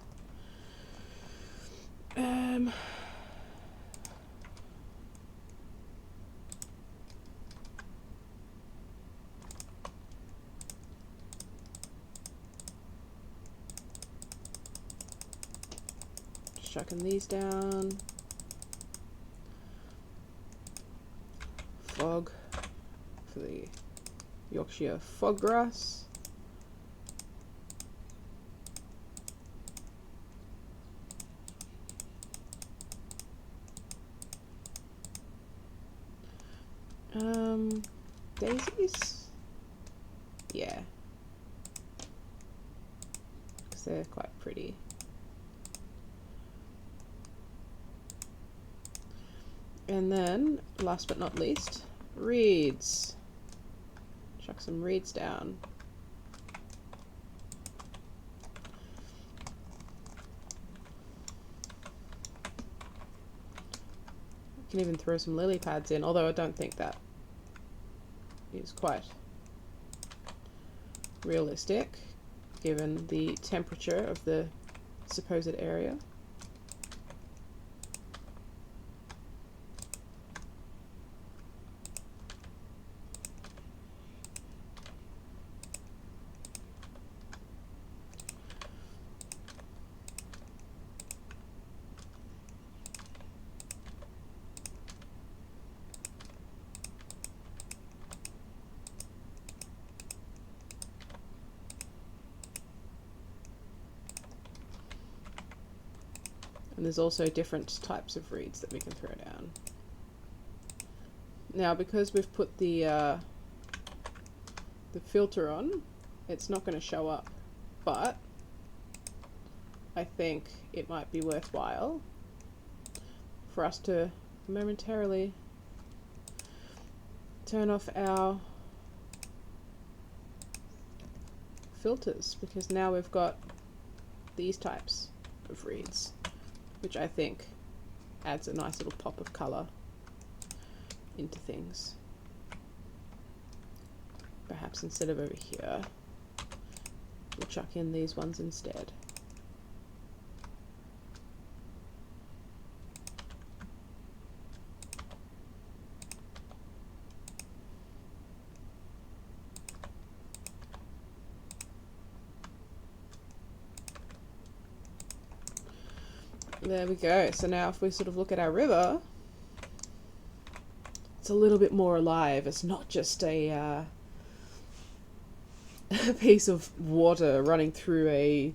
Chucking these down. Fog for the Yorkshire fog grass. Daisies? Yeah. Because they're quite pretty. And then, last but not least, reeds. Chuck some reeds down. You can even throw some lily pads in, although I don't think that is quite realistic given the temperature of the supposed area. And there's also different types of reeds that we can throw down. Now, because we've put the filter on, it's not going to show up, but I think it might be worthwhile for us to momentarily turn off our filters, because now we've got these types of reeds, which I think adds a nice little pop of colour into things. Perhaps instead of over here, we'll chuck in these ones instead. There we go. So now if we sort of look at our river, it's a little bit more alive. It's not just a piece of water running through a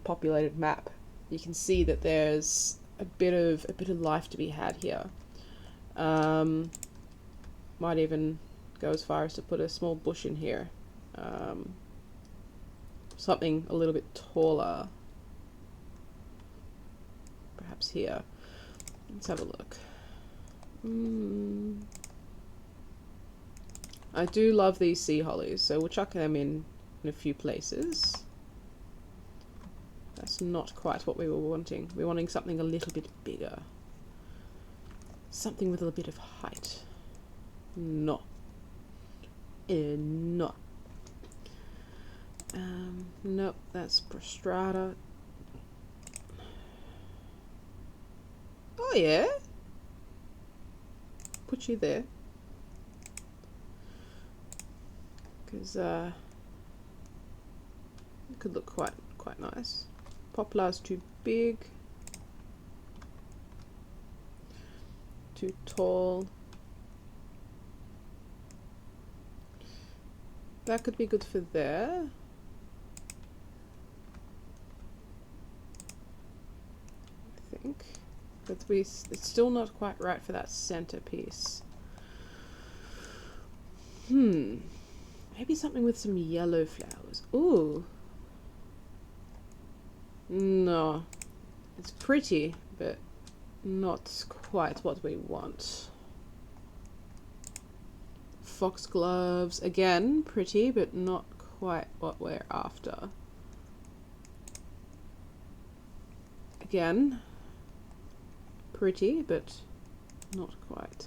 populated map. You can see that there's a bit of life to be had here. Might even go as far as to put a small bush in here. Something a little bit taller. Perhaps here. Let's have a look. I do love these sea hollies, so we'll chuck them in in a few places. That's not quite what we were wanting. We're wanting something a little bit bigger. Something with a little bit of height. No. No. Nope, that's prostrata. Oh yeah. Put you there. Because it could look quite nice. Poplar's too big. Too tall. That could be good for there. I think. But it's still not quite right for that centerpiece. Maybe something with some yellow flowers. Ooh. No. It's pretty, but not quite what we want. Foxgloves, again, pretty, but not quite what we're after. Again, pretty, but not quite.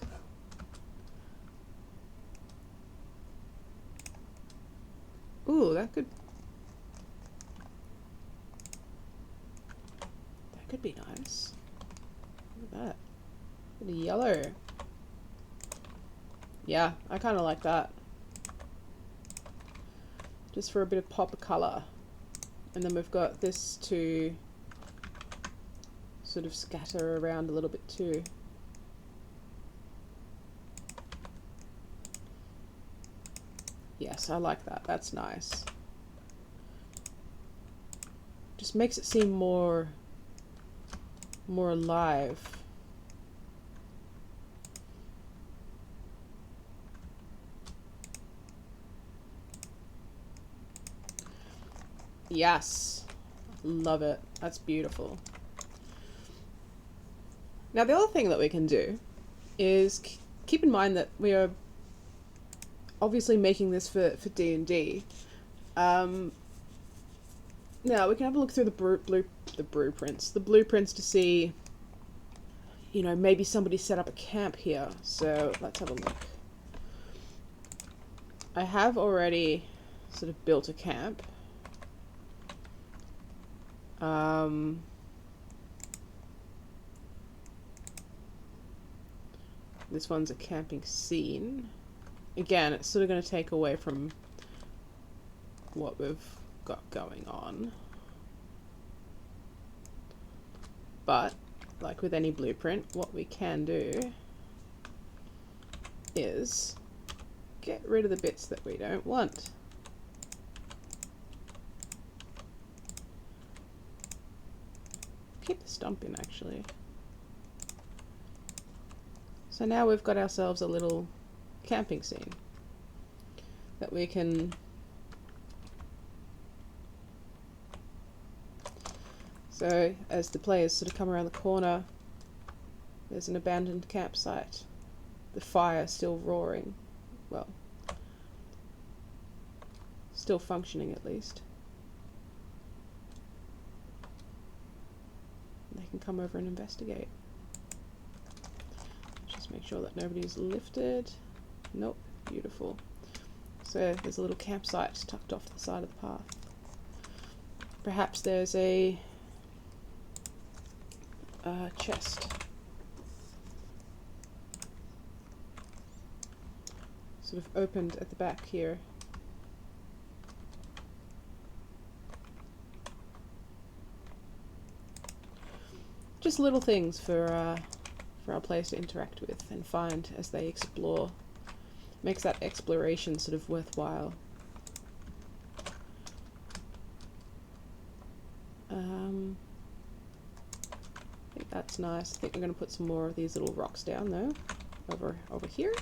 Ooh, that could be nice. Look at that. The yellow. Yeah, I kind of like that. Just for a bit of pop of colour. And then we've got this to sort of scatter around a little bit too. Yes, I like that. That's nice. Just makes it seem more alive. Yes, love it. That's beautiful. Now the other thing that we can do is keep in mind that we are obviously making this for D&D. Now we can have a look through the blueprints to see, you know, maybe somebody set up a camp here. So let's have a look. I have already sort of built a camp. This one's a camping scene. Again, it's sort of going to take away from what we've got going on. But, like with any blueprint, what we can do is get rid of the bits that we don't want. Keep the stump in, actually. So now we've got ourselves a little camping scene that we can so as the players sort of come around the corner, there's an abandoned campsite, the fire still roaring, well, still functioning at least. They can come over and investigate. Just make sure that nobody's lifted. Nope, beautiful. So there's a little campsite tucked off the side of the path. Perhaps there's a chest. Sort of opened at the back here. Just little things for our players to interact with and find as they explore. Makes that exploration sort of worthwhile. I think that's nice. I think we're going to put some more of these little rocks down though, over here.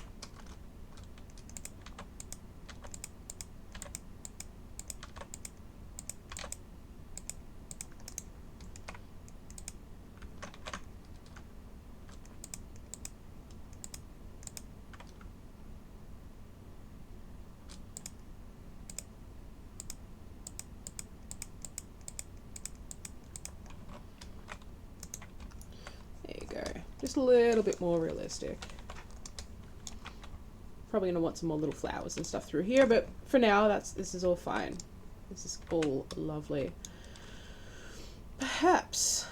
Just a little bit more realistic. Probably gonna want some more little flowers and stuff through here, but for now, this is all fine. This is all lovely. Perhaps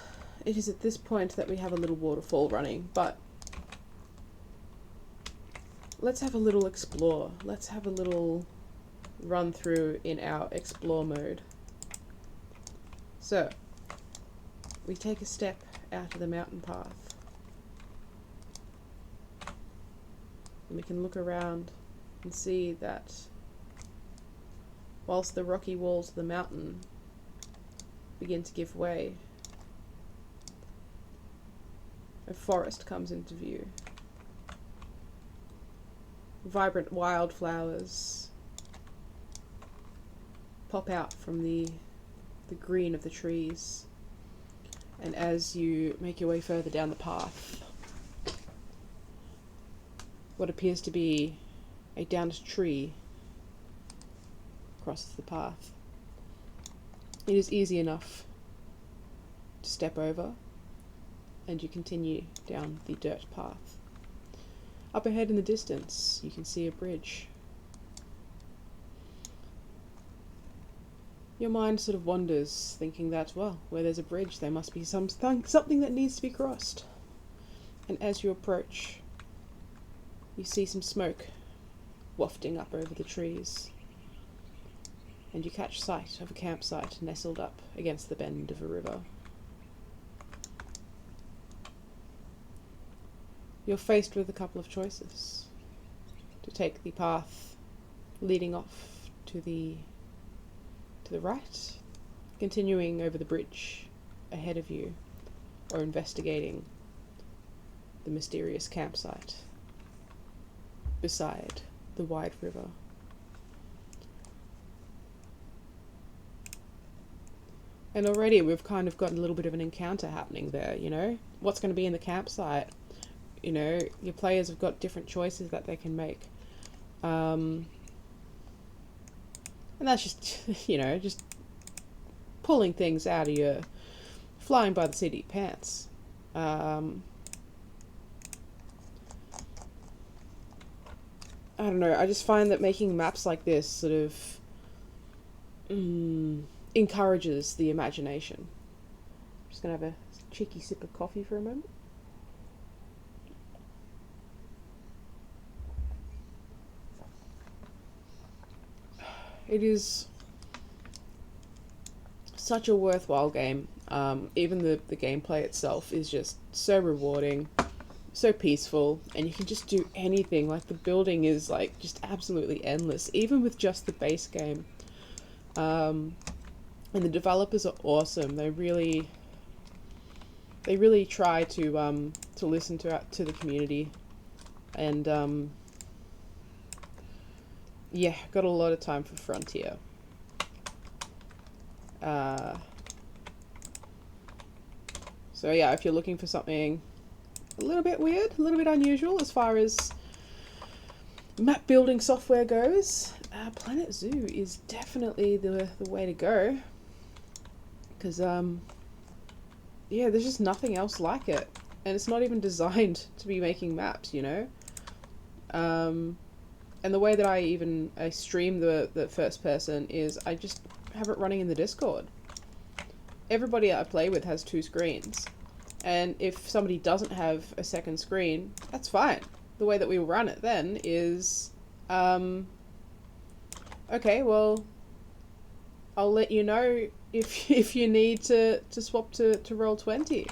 it is at this point that we have a little waterfall running, but let's have a little explore. Let's have a little run through in our explore mode. So, we take a step out of the mountain path. And we can look around and see that whilst the rocky walls of the mountain begin to give way, a forest comes into view. Vibrant wildflowers pop out from the green of the trees, and as you make your way further down the path, what appears to be a downed tree crosses the path. It is easy enough to step over, and you continue down the dirt path. Up ahead in the distance, you can see a bridge. Your mind sort of wanders, thinking that, well, where there's a bridge, there must be something that needs to be crossed. And as you approach, you see some smoke wafting up over the trees, and you catch sight of a campsite nestled up against the bend of a river. You're faced with a couple of choices: to take the path leading off to the right, continuing over the bridge ahead of you, or investigating the mysterious campsite beside the wide river. And already we've kind of got a little bit of an encounter happening there, you know? What's going to be in the campsite? You know, your players have got different choices that they can make. And that's just, you know, just pulling things out of your flying by the seat of your pants. I don't know, I just find that making maps like this sort of encourages the imagination. I'm just going to have a cheeky sip of coffee for a moment. It is such a worthwhile game. Even the gameplay itself is just so rewarding, so peaceful, and you can just do anything. Like, the building is like just absolutely endless, even with just the base game. And the developers are awesome. They really try to listen to the community, and yeah, got a lot of time for Frontier. So yeah, if you're looking for something a little bit weird, a little bit unusual as far as map building software goes, Planet Zoo is definitely the way to go. Because yeah, there's just nothing else like it, and it's not even designed to be making maps, you know. And the way that I stream the first person is I just have it running in the Discord. Everybody I play with has 2 screens, and if somebody doesn't have a second screen, that's fine. The way that we run it then is, okay, well, I'll let you know if you need to swap to Roll20.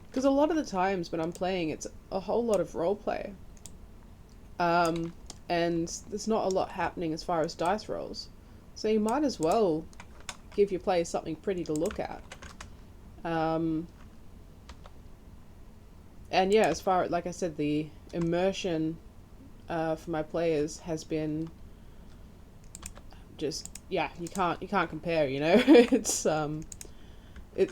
Because a lot of the times when I'm playing, it's a whole lot of roleplay. And there's not a lot happening as far as dice rolls. So you might as well give your players something pretty to look at. And yeah, as far, like I said, the immersion for my players has been just, yeah, you can't compare, you know. It's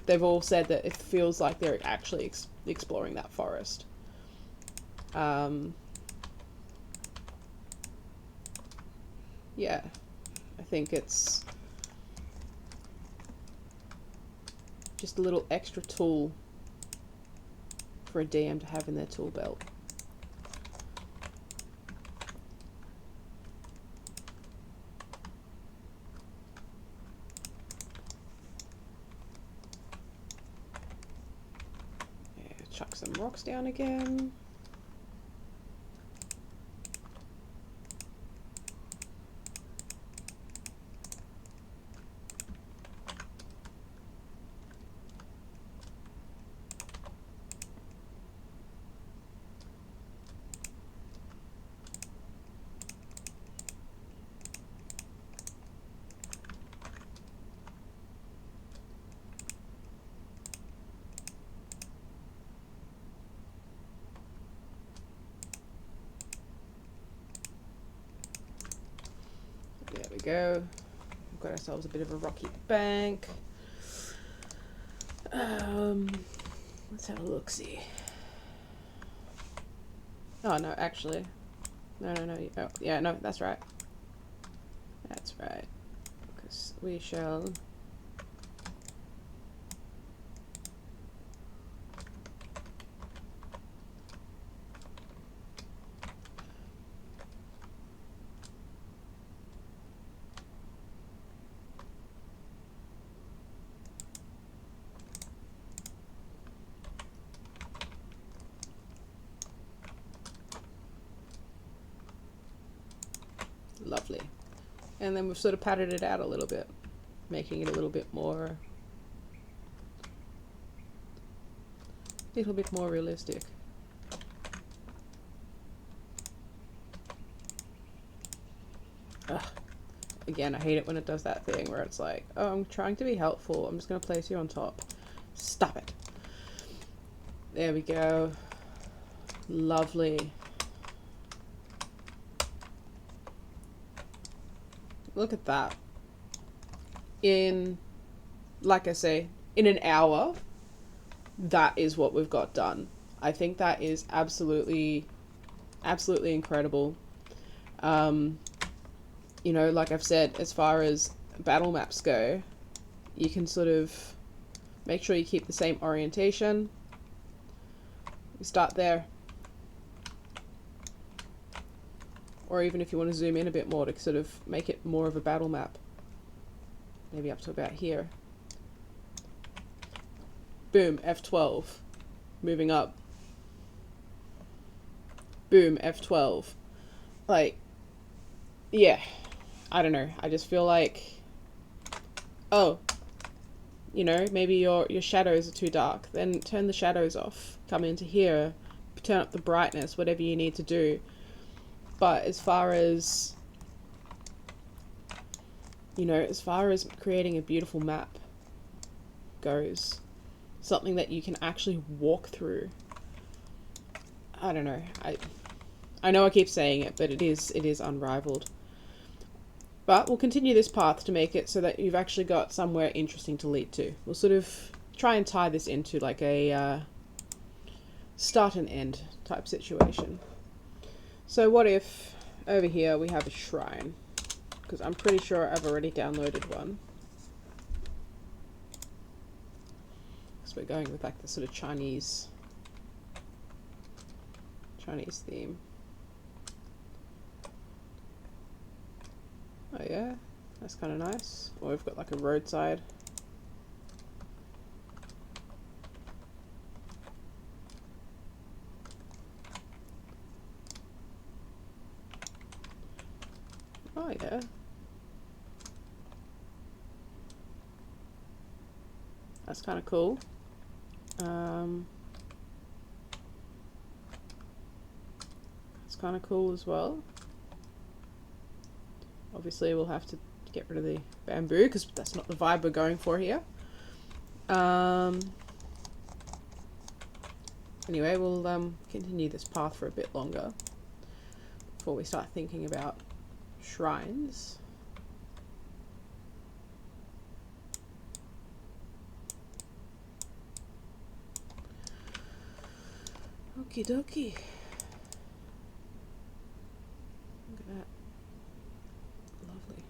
they've all said that it feels like they're actually exploring that forest. Yeah, I think it's just a little extra tool for a DM to have in their tool belt. Yeah, chuck some rocks down again. There we go. We've got ourselves a bit of a rocky bank. Let's have a look-see. Oh, no, actually. No. Oh, yeah, no, that's right. That's right. Because we shall... Lovely. And then we've sort of padded it out a little bit, making it a little bit more realistic. Ugh. Again, I hate it when it does that thing where it's like, oh, I'm trying to be helpful, I'm just going to place you on top. Stop it. There we go. Lovely. Look at that. In, like I say, in an hour, that is what we've got done. I think that is absolutely incredible. You know, like I've said, as far as battle maps go, you can sort of make sure you keep the same orientation. You start there. Or even if you want to zoom in a bit more to sort of make it more of a battle map. Maybe up to about here. Boom, F12. Moving up. Boom, F12. Like, yeah. I don't know. I just feel like, oh, you know, maybe your shadows are too dark. Then turn the shadows off. Come into here. Turn up the brightness, whatever you need to do. But as far as, you know, as far as creating a beautiful map goes, something that you can actually walk through, I don't know. I know I keep saying it, but it is unrivaled. But we'll continue this path to make it so that you've actually got somewhere interesting to lead to. We'll sort of try and tie this into like a start and end type situation. So what if over here we have a shrine? Because I'm pretty sure I've already downloaded one. Because we're going with like the sort of Chinese theme. Oh yeah, that's kind of nice. Or we've got like a roadside. Oh yeah. That's kind of cool. It's kind of cool as well. Obviously we'll have to get rid of the bamboo because that's not the vibe we're going for here. Anyway, we'll continue this path for a bit longer before we start thinking about shrines. Okie dokie. Look at that. Lovely.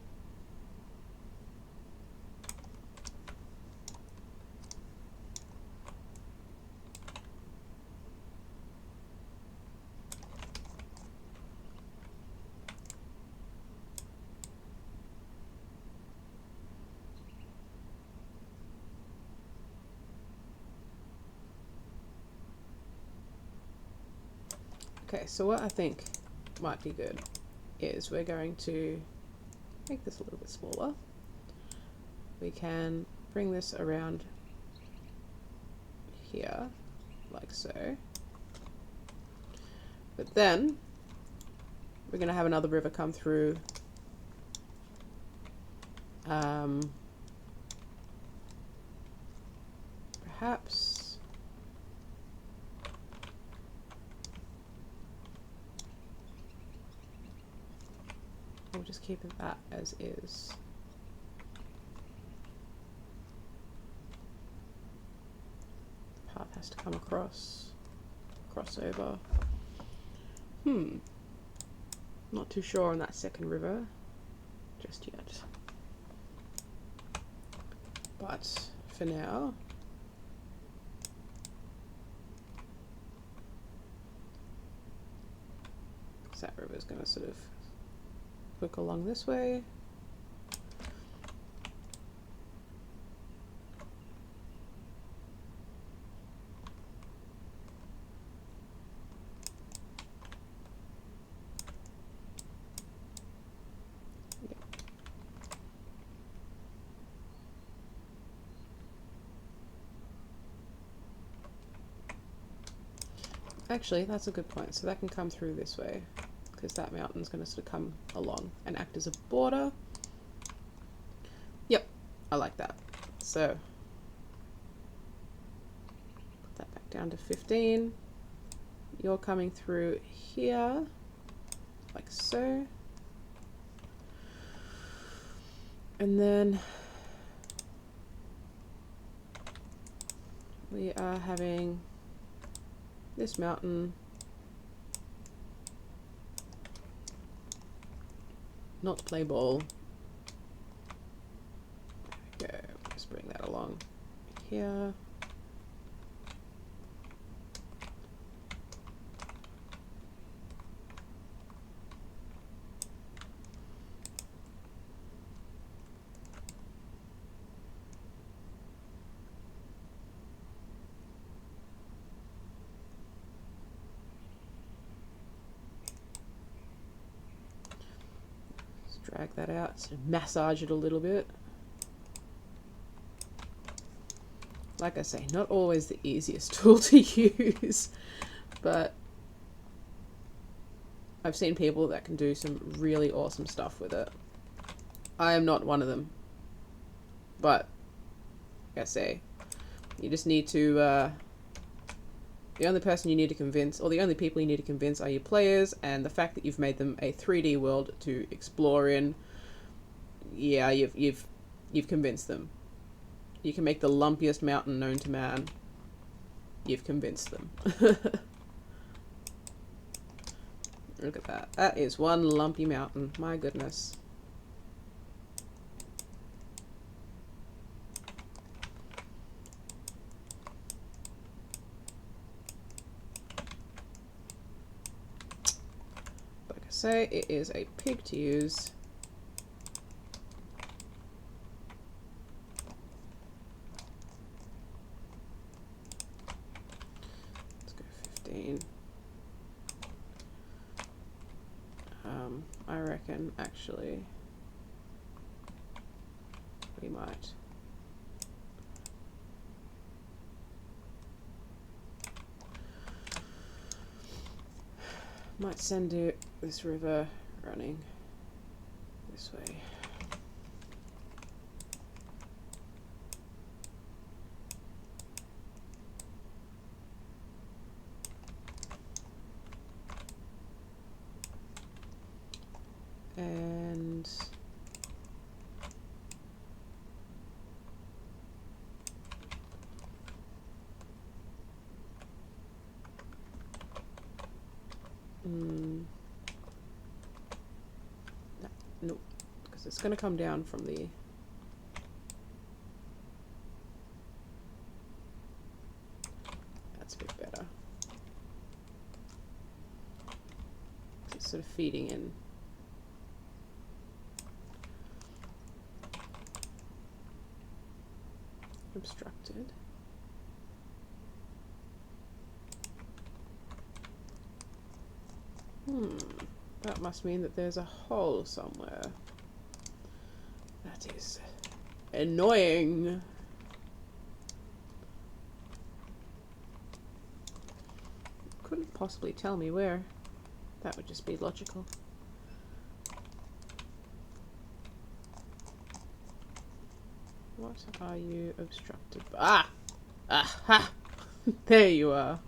Okay, so what I think might be good is we're going to make this a little bit smaller. We can bring this around here, like so. But then we're going to have another river come through. Perhaps we'll just keep that as is. The path has to come across, crossover. Not too sure on that second river just yet. But for now, that river is going to sort of hook along this way. Actually, that's a good point. So that can come through this way, because that mountain's going to sort of come along and act as a border. Yep, I like that. So put that back down to 15. You're coming through here, like so. And then we are having this mountain not play ball. There we go. Let's bring that along here. Drag that out, sort of massage it a little bit. Like I say, not always the easiest tool to use, but I've seen people that can do some really awesome stuff with it. I am not one of them, but like I say, you just need to, the only person you need to convince, or the only people you need to convince, are your players, and the fact that you've made them a 3D world to explore in, yeah, you've convinced them. You can make the lumpiest mountain known to man. You've convinced them. Look at that. That is one lumpy mountain. My goodness. Say it is a pig to use. Let's go 15. I reckon actually we might send it this river running this way. And nope, because it's going to come down from the that's a bit better. It's sort of feeding in. Obstructed. That must mean that there's a hole somewhere. That is annoying. Couldn't possibly tell me where. That would just be logical. What are you obstructed by? Ah! Aha! There you are.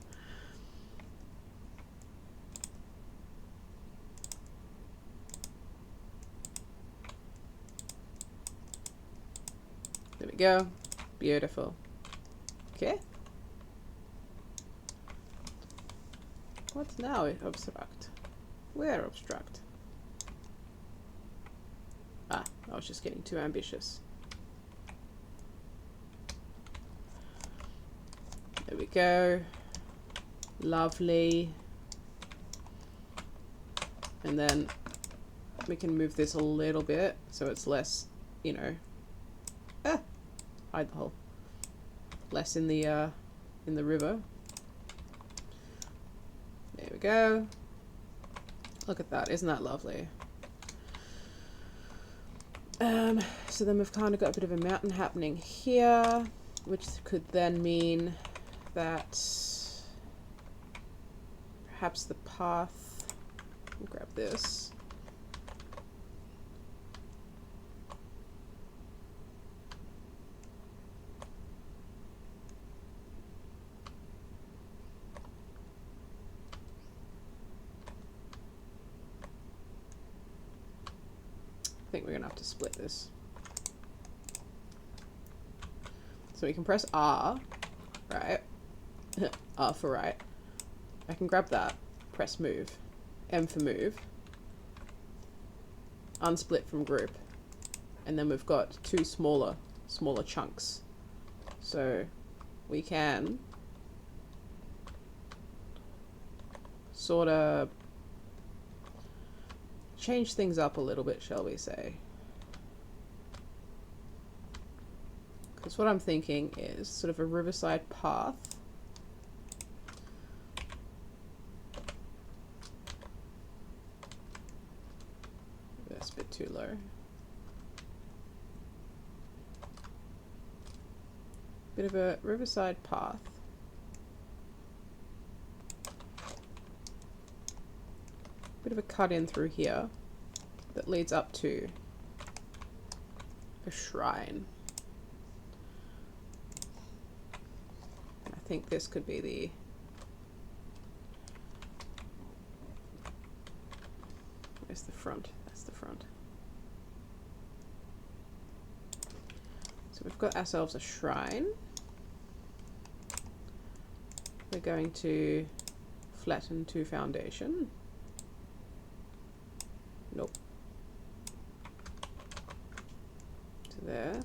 There we go. Beautiful. Okay. What's now obstruct? Where obstruct? Ah, I was just getting too ambitious. There we go. Lovely. And then we can move this a little bit so it's less, you know, hide the hole. Less in the river. There we go. Look at that, isn't that lovely? So then we've kind of got a bit of a mountain happening here, which could then mean that perhaps the path, we'll grab this. I think we're gonna have to split this. So we can press R, right? R for right. I can grab that, press move, M for move, unsplit from group, and then we've got two smaller chunks. So we can sort of change things up a little bit, shall we say? Because what I'm thinking is sort of a riverside path. That's a bit too low. Bit of a riverside path. Bit of a cut in through here that leads up to a shrine. And I think this could be the where's the front? That's the front. So we've got ourselves a shrine. We're going to flatten to foundation. Nope. To there.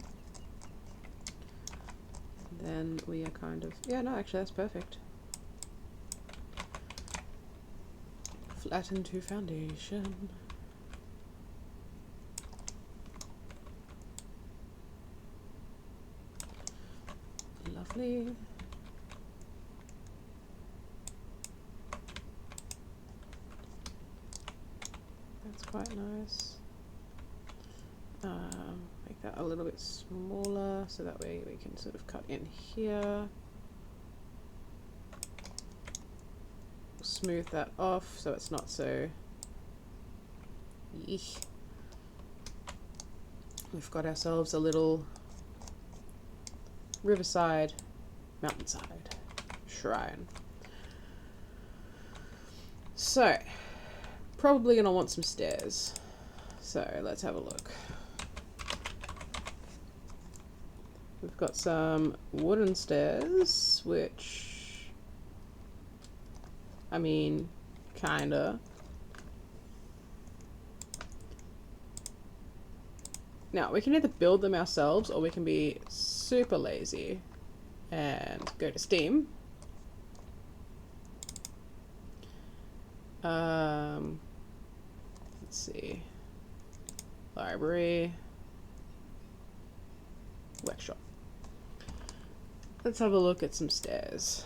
And then we are kind of, yeah, no, actually that's perfect. Flatten to foundation. Lovely. That's quite nice. Make that a little bit smaller so that way we can sort of cut in here. Smooth that off so it's not so yeesh. We've got ourselves a little riverside, mountainside shrine. So, probably gonna want some stairs. So let's have a look. We've got some wooden stairs, which, I mean, kinda. Now, we can either build them ourselves or we can be super lazy and go to Steam. Let's see. Library. Workshop. Let's have a look at some stairs.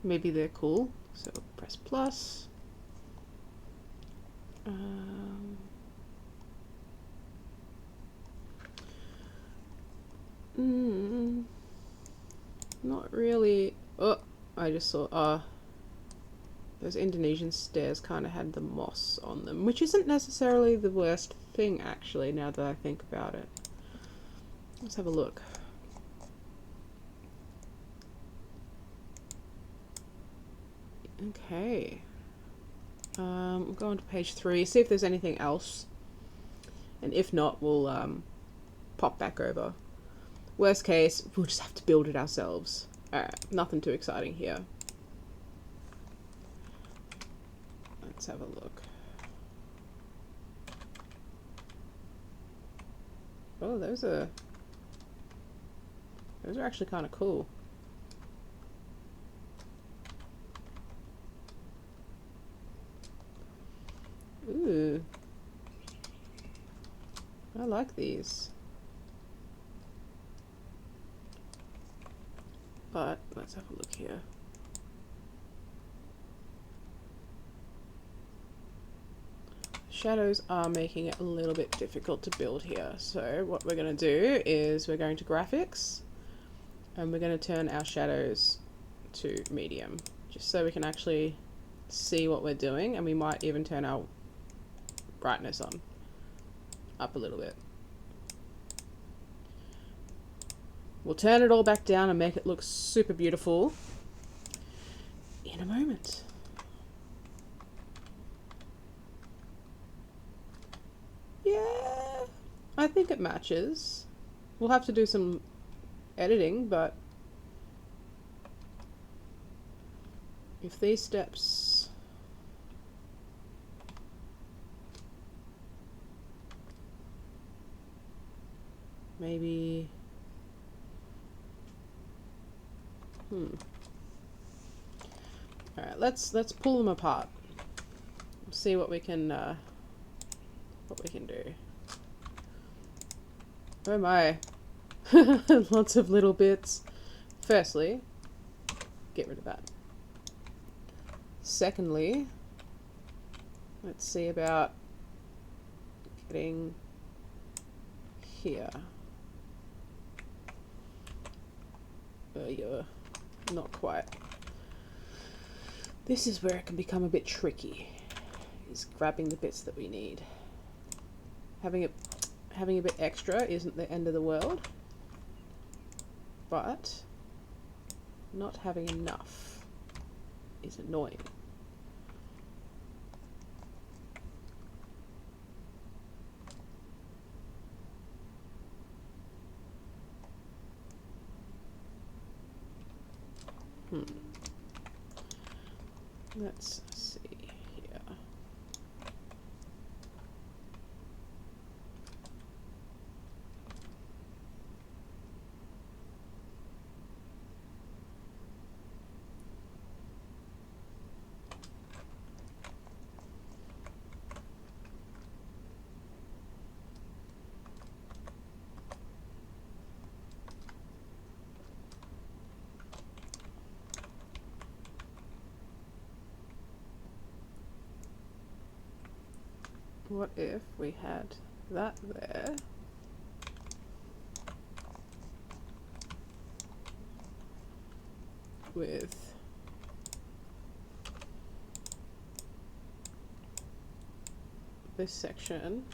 maybe they're cool. So press plus. Not really. Oh, I just saw. Those Indonesian stairs kind of had the moss on them, which isn't necessarily the worst thing, actually, now that I think about it. Let's have a look. Okay. We'll go on to page 3, see if there's anything else. And if not, we'll pop back over. Worst case, we'll just have to build it ourselves. Alright, nothing too exciting here. Let's have a look. Oh, those are actually kind of cool. Ooh. I like these. But let's have a look here. Shadows are making it a little bit difficult to build here. So what we're going to do is we're going to graphics and we're going to turn our shadows to medium, just so we can actually see what we're doing, and we might even turn our brightness on up a little bit. We'll turn it all back down and make it look super beautiful in a moment. Yeah, I think it matches. We'll have to do some editing, but if these steps maybe Alright, let's pull them apart. See what we can do. Oh my. Lots of little bits. Firstly, get rid of that. Secondly, let's see about getting here. Yeah, not quite. This is where it can become a bit tricky, is grabbing the bits that we need. Having a bit extra isn't the end of the world, but not having enough is annoying. Let's see here. What if we had that there? With this section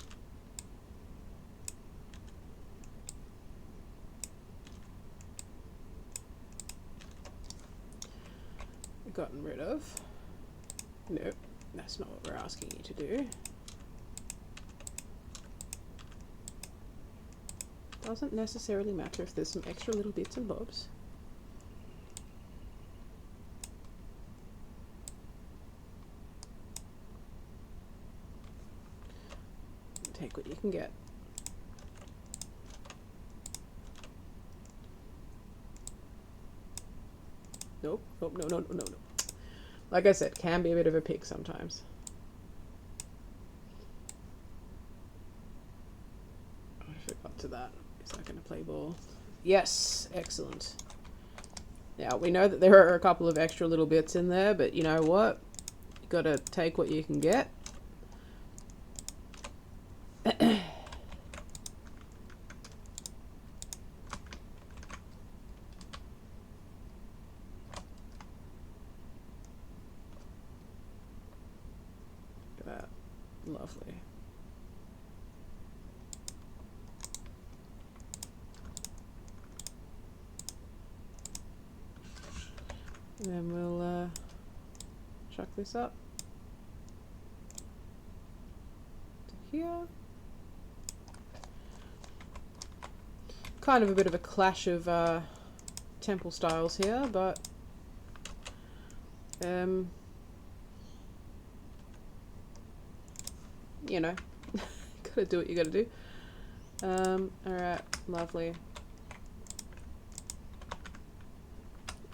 gotten rid of. Nope, that's not what we're asking you to do. Doesn't necessarily matter if there's some extra little bits and bobs. Take what you can get. Nope, nope, no, no, no, no, no. Like I said, can be a bit of a pig sometimes. I forgot to that. Is that going to play ball? Yes, excellent. Now, we know that there are a couple of extra little bits in there, but you know what? You gotta take what you can get. That. Lovely. And then we'll chuck this up to here. Kind of a bit of a clash of temple styles here, but you know, gotta do what you gotta do. Alright, lovely.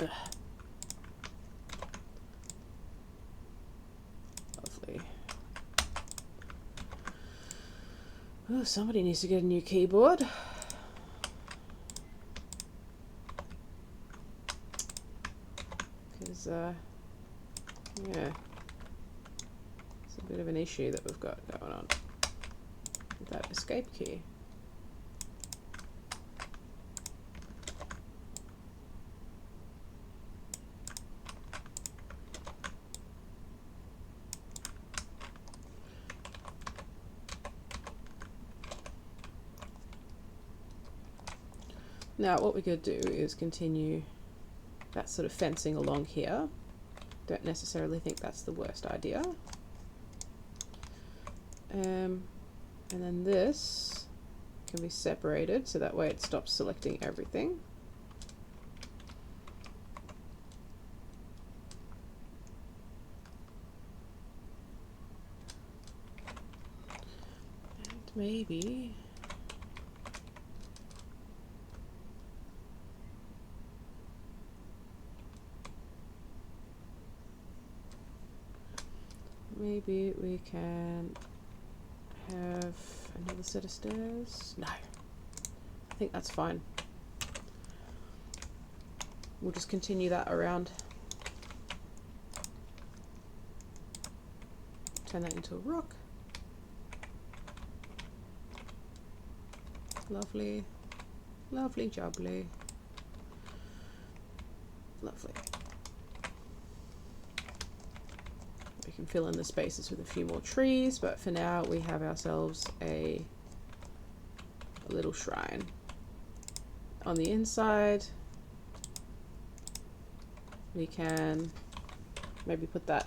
Ugh. Lovely. Oh, somebody needs to get a new keyboard. Because, yeah. It's a bit of an issue that we've got going on with that escape key. Now what we could do is continue that sort of fencing along here. Don't necessarily think that's the worst idea. And then this can be separated so that way it stops selecting everything. And maybe we can have another set of stairs. No, I think that's fine. We'll just continue that around. Turn that into a rock. Lovely, lovely jubbly. Lovely. We can fill in the spaces with a few more trees, but for now we have ourselves a little shrine. On the inside, we can maybe put that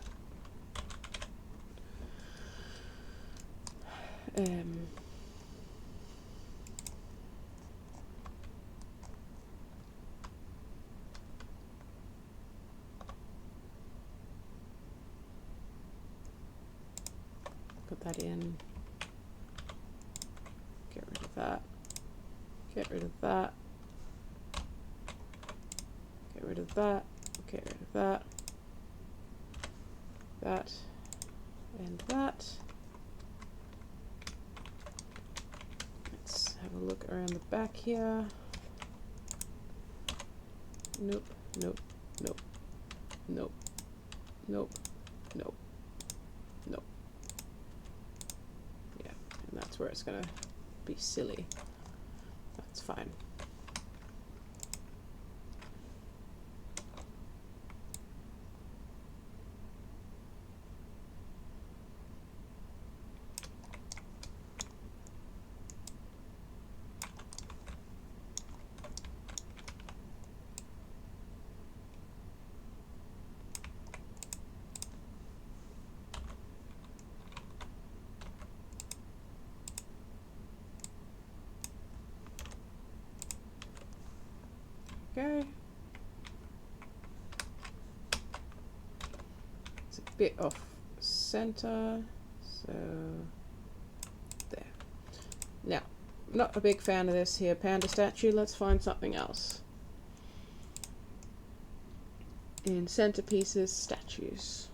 put that in, get rid of that, get rid of that, get rid of that, get rid of that, that, and that. Let's have a look around the back here. Nope, nope, nope, nope, nope, nope, nope. Yeah, and that's where it's gonna be silly. That's fine. Okay. It's a bit off center, so there. Now, not a big fan of this here panda statue. Let's find something else. In centerpieces, statues.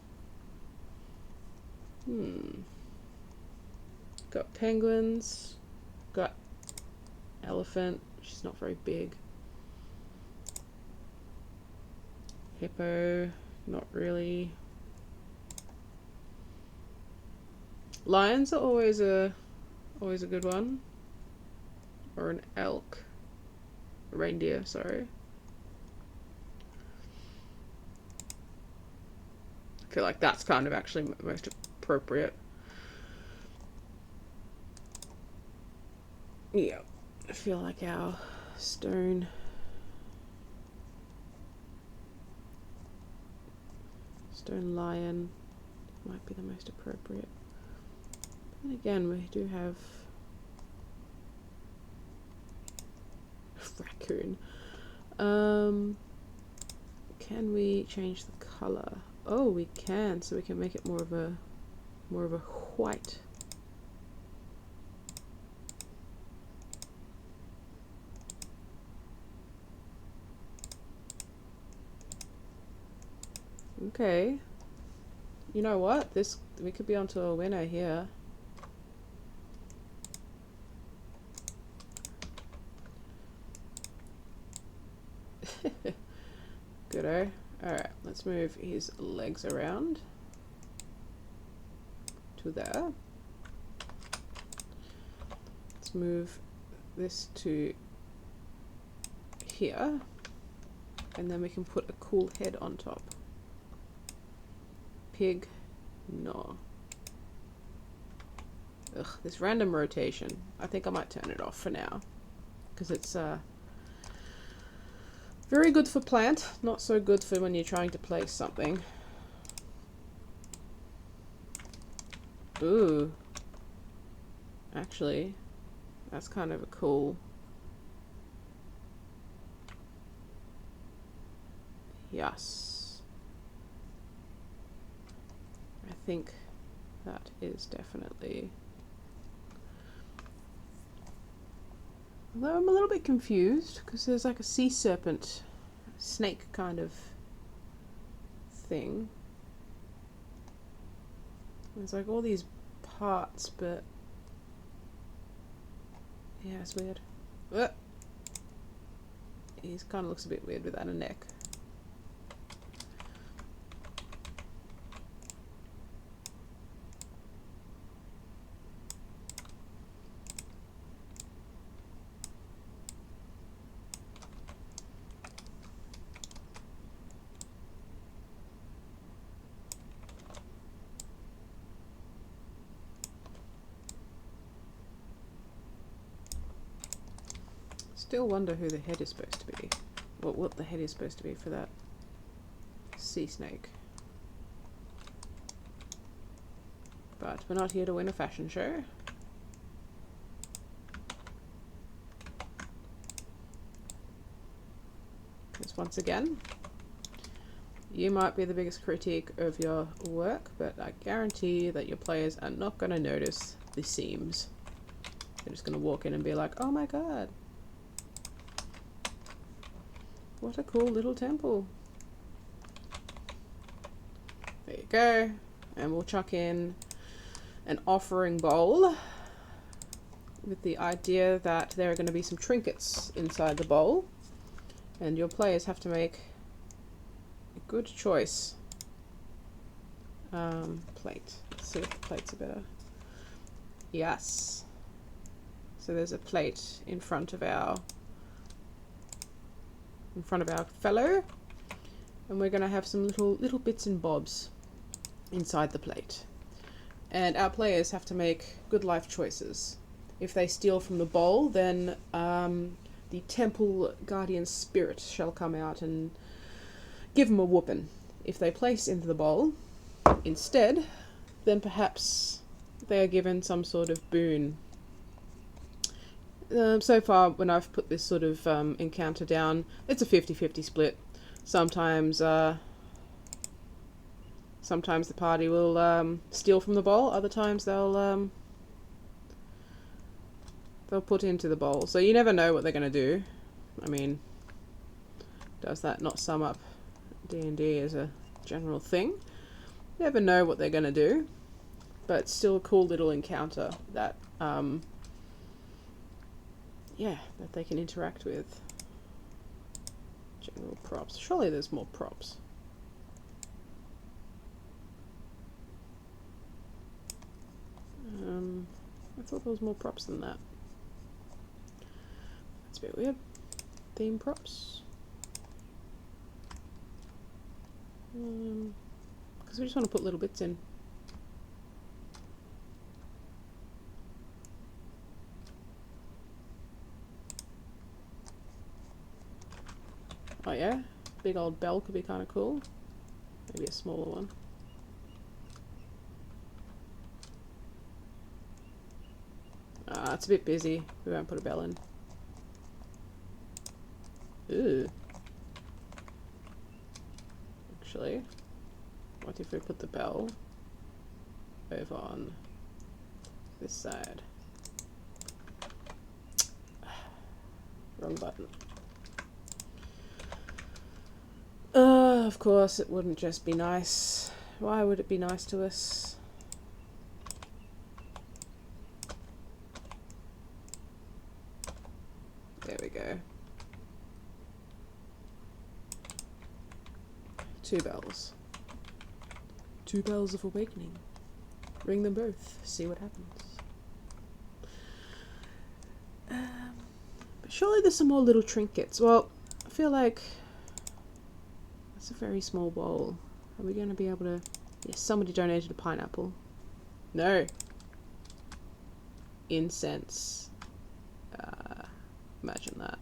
Got penguins, got elephant, she's not very big. Hippo, not really. Lions are always a good one. Or an elk. A reindeer, sorry. I feel like that's kind of actually most appropriate. Yeah, I feel like our stone lion might be the most appropriate. And again, we do have raccoon. Can we change the color? Oh, we can. So we can make it more of a white. Okay. You know what? We could be onto a winner here. Goodo. Alright, let's move his legs around to there. Let's move this to here. And then we can put a cool head on top. Pig. No. Ugh, this random rotation. I think I might turn it off for now. Because it's very good for plant, not so good for when you're trying to place something. Ooh. Actually, that's kind of a cool... Yes. I think that is definitely... Although I'm a little bit confused, because there's like a sea serpent, snake kind of thing. There's like all these parts, but... Yeah, it's weird. He kind of looks a bit weird without a neck. Still wonder who the head is supposed to be. What the head is supposed to be for that sea snake. But we're not here to win a fashion show. Because once again, you might be the biggest critique of your work, but I guarantee that your players are not going to notice the seams. They're just going to walk in and be like, oh my god. What a cool little temple. There you go. And we'll chuck in an offering bowl with the idea that there are going to be some trinkets inside the bowl. And your players have to make a good choice. Plate. Let's see if the plates are better. Yes. So there's a plate in front of our fellow, and we're going to have some little bits and bobs inside the plate, and our players have to make good life choices. If they steal from the bowl, then the temple guardian spirit shall come out and give them a whooping. If they place into the bowl instead, then perhaps they are given some sort of boon. So far, when I've put this sort of encounter down, it's a 50-50 split. Sometimes the party will steal from the bowl. Other times they'll put into the bowl. So you never know what they're going to do. I mean, does that not sum up D&D as a general thing? You never know what they're going to do, but it's still a cool little encounter that that they can interact with. General props. Surely there's more props. I thought there was more props than that. That's a bit weird. Theme props. Because we just want to put little bits in. Oh yeah, big old bell could be kind of cool. Maybe a smaller one. It's a bit busy. We won't put a bell in. Ooh. Actually, what if we put the bell over on this side? Wrong button. Of course, it wouldn't just be nice. Why would it be nice to us? There we go. 2 bells. 2 bells of awakening. Ring them both. See what happens. But surely there's some more little trinkets. Well, I feel like that's a very small bowl. Are we going to be able to... Yes, somebody donated a pineapple. No. Incense. Imagine that.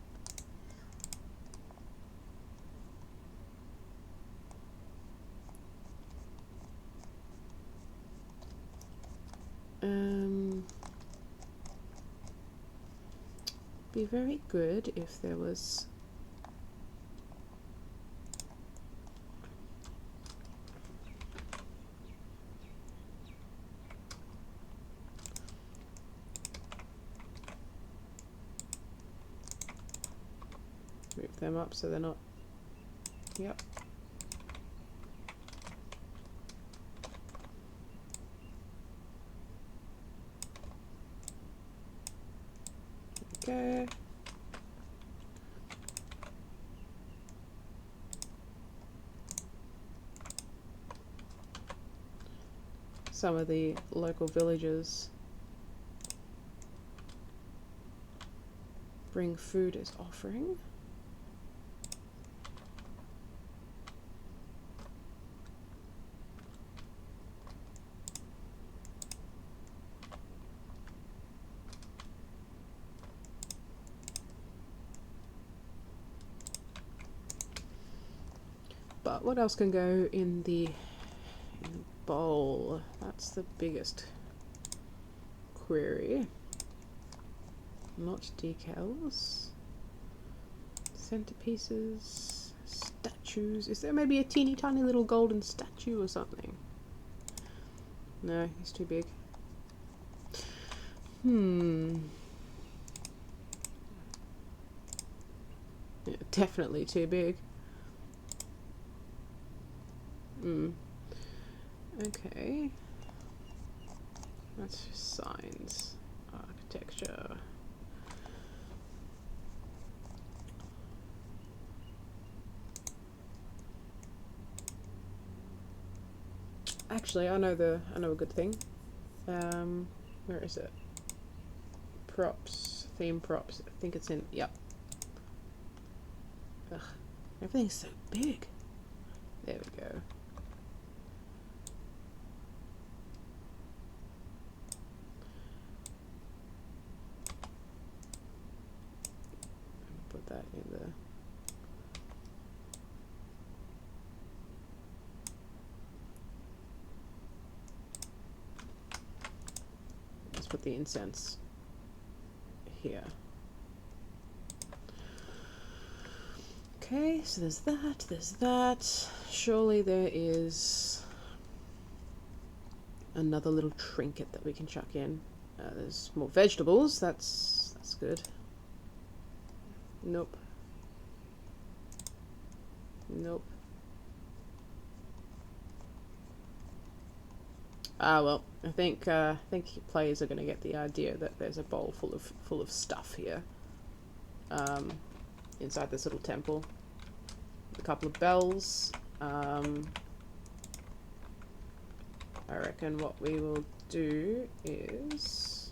Be very good if there was move them up so they're not. Yep. Okay. Some of the local villages bring food as offering. But what else can go in the bowl? That's the biggest query. Not decals. Centerpieces. Statues. Is there maybe a teeny tiny little golden statue or something? No, he's too big. Yeah, definitely too big. Okay. That's just signs. Architecture. Actually, I know a good thing. Where is it? Props, theme props. I think it's in. Yep. Ugh, everything's so big. There we go. Put that in the. Let's put the incense here. Okay, so there's that. Surely there is another little trinket that we can chuck in. There's more vegetables. That's good. Nope. Nope. Well, I think players are going to get the idea that there's a bowl full of stuff here. Inside this little temple. A couple of bells. I reckon what we will do is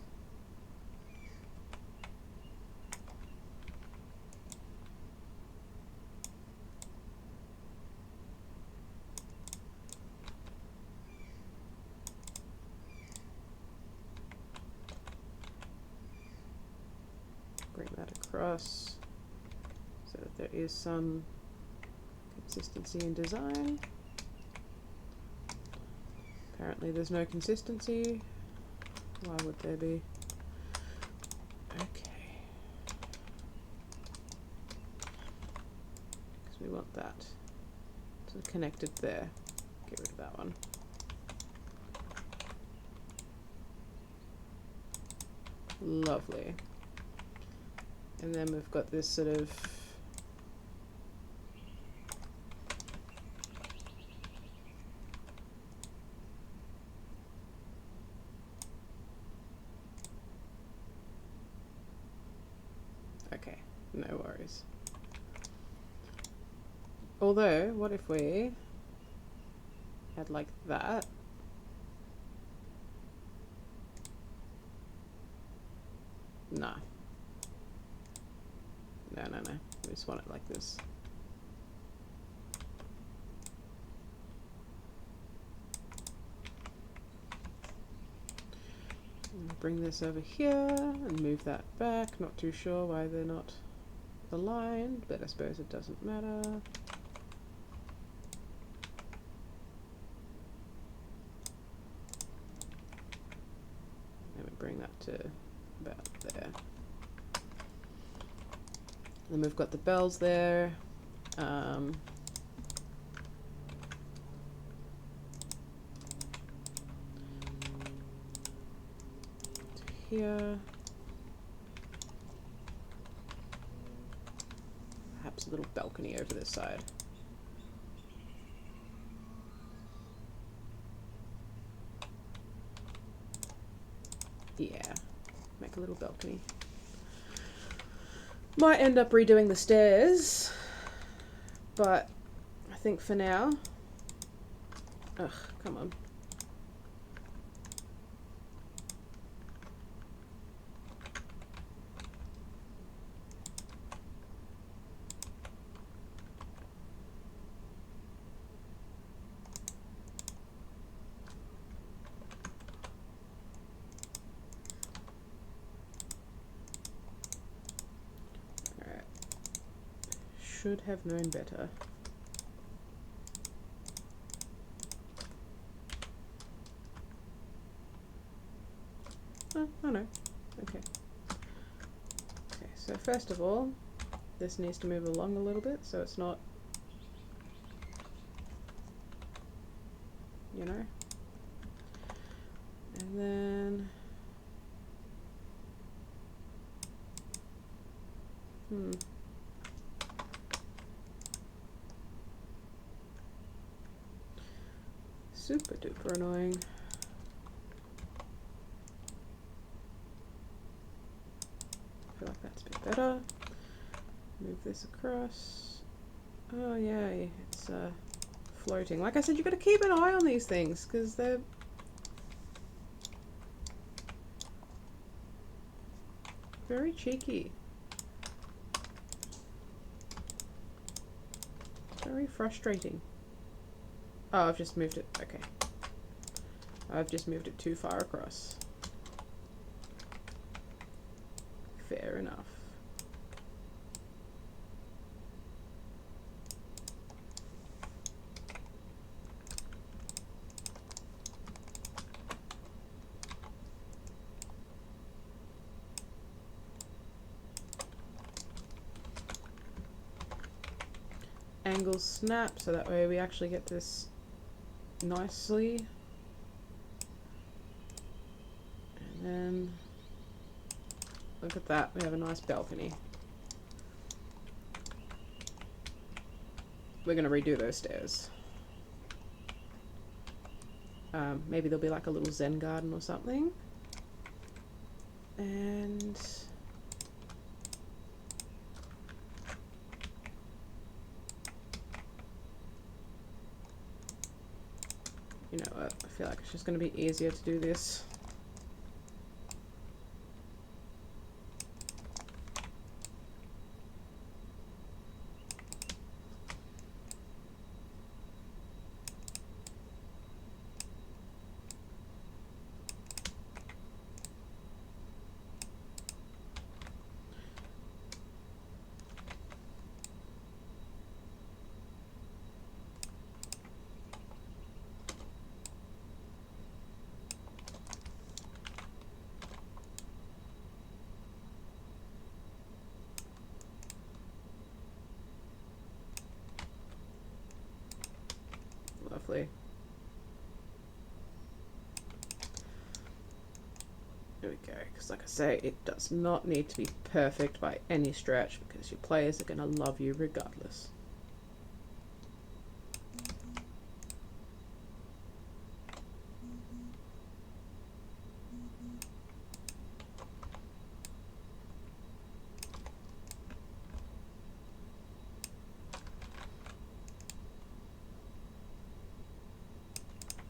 bring that across so that there is some consistency in design. Apparently there's no consistency. Why would there be? Okay. Because we want that sort of connected there. Get rid of that one. Lovely. And then we've got this sort of okay, no worries. Although, what if we had like that? Nah. No. We just want it like this. Bring this over here and move that back. Not too sure why they're not aligned, but I suppose it doesn't matter. And we bring that to about there. Then we've got the bells there. Here. Perhaps a little balcony over this side. Yeah, make a little balcony. Might end up redoing the stairs, but I think for now, ugh, come on. Should have known better. Oh no. Okay. Okay, so first of all, this needs to move along a little bit so it's not, you know. And then super duper annoying. I feel like that's a bit better. Move this across. Oh yay, it's floating. Like I said, you've got to keep an eye on these things because they're very cheeky. Very frustrating. Oh, I've just moved it. Okay. I've just moved it too far across. Fair enough. Angle snap so that way we actually get this nicely. And then look at that, we have a nice balcony. We're going to redo those stairs. Maybe there'll be like a little Zen garden or something. And you know what, I feel like it's just going to be easier to do this. Lovely. There we go, because like I say, it does not need to be perfect by any stretch, because your players are going to love you regardless.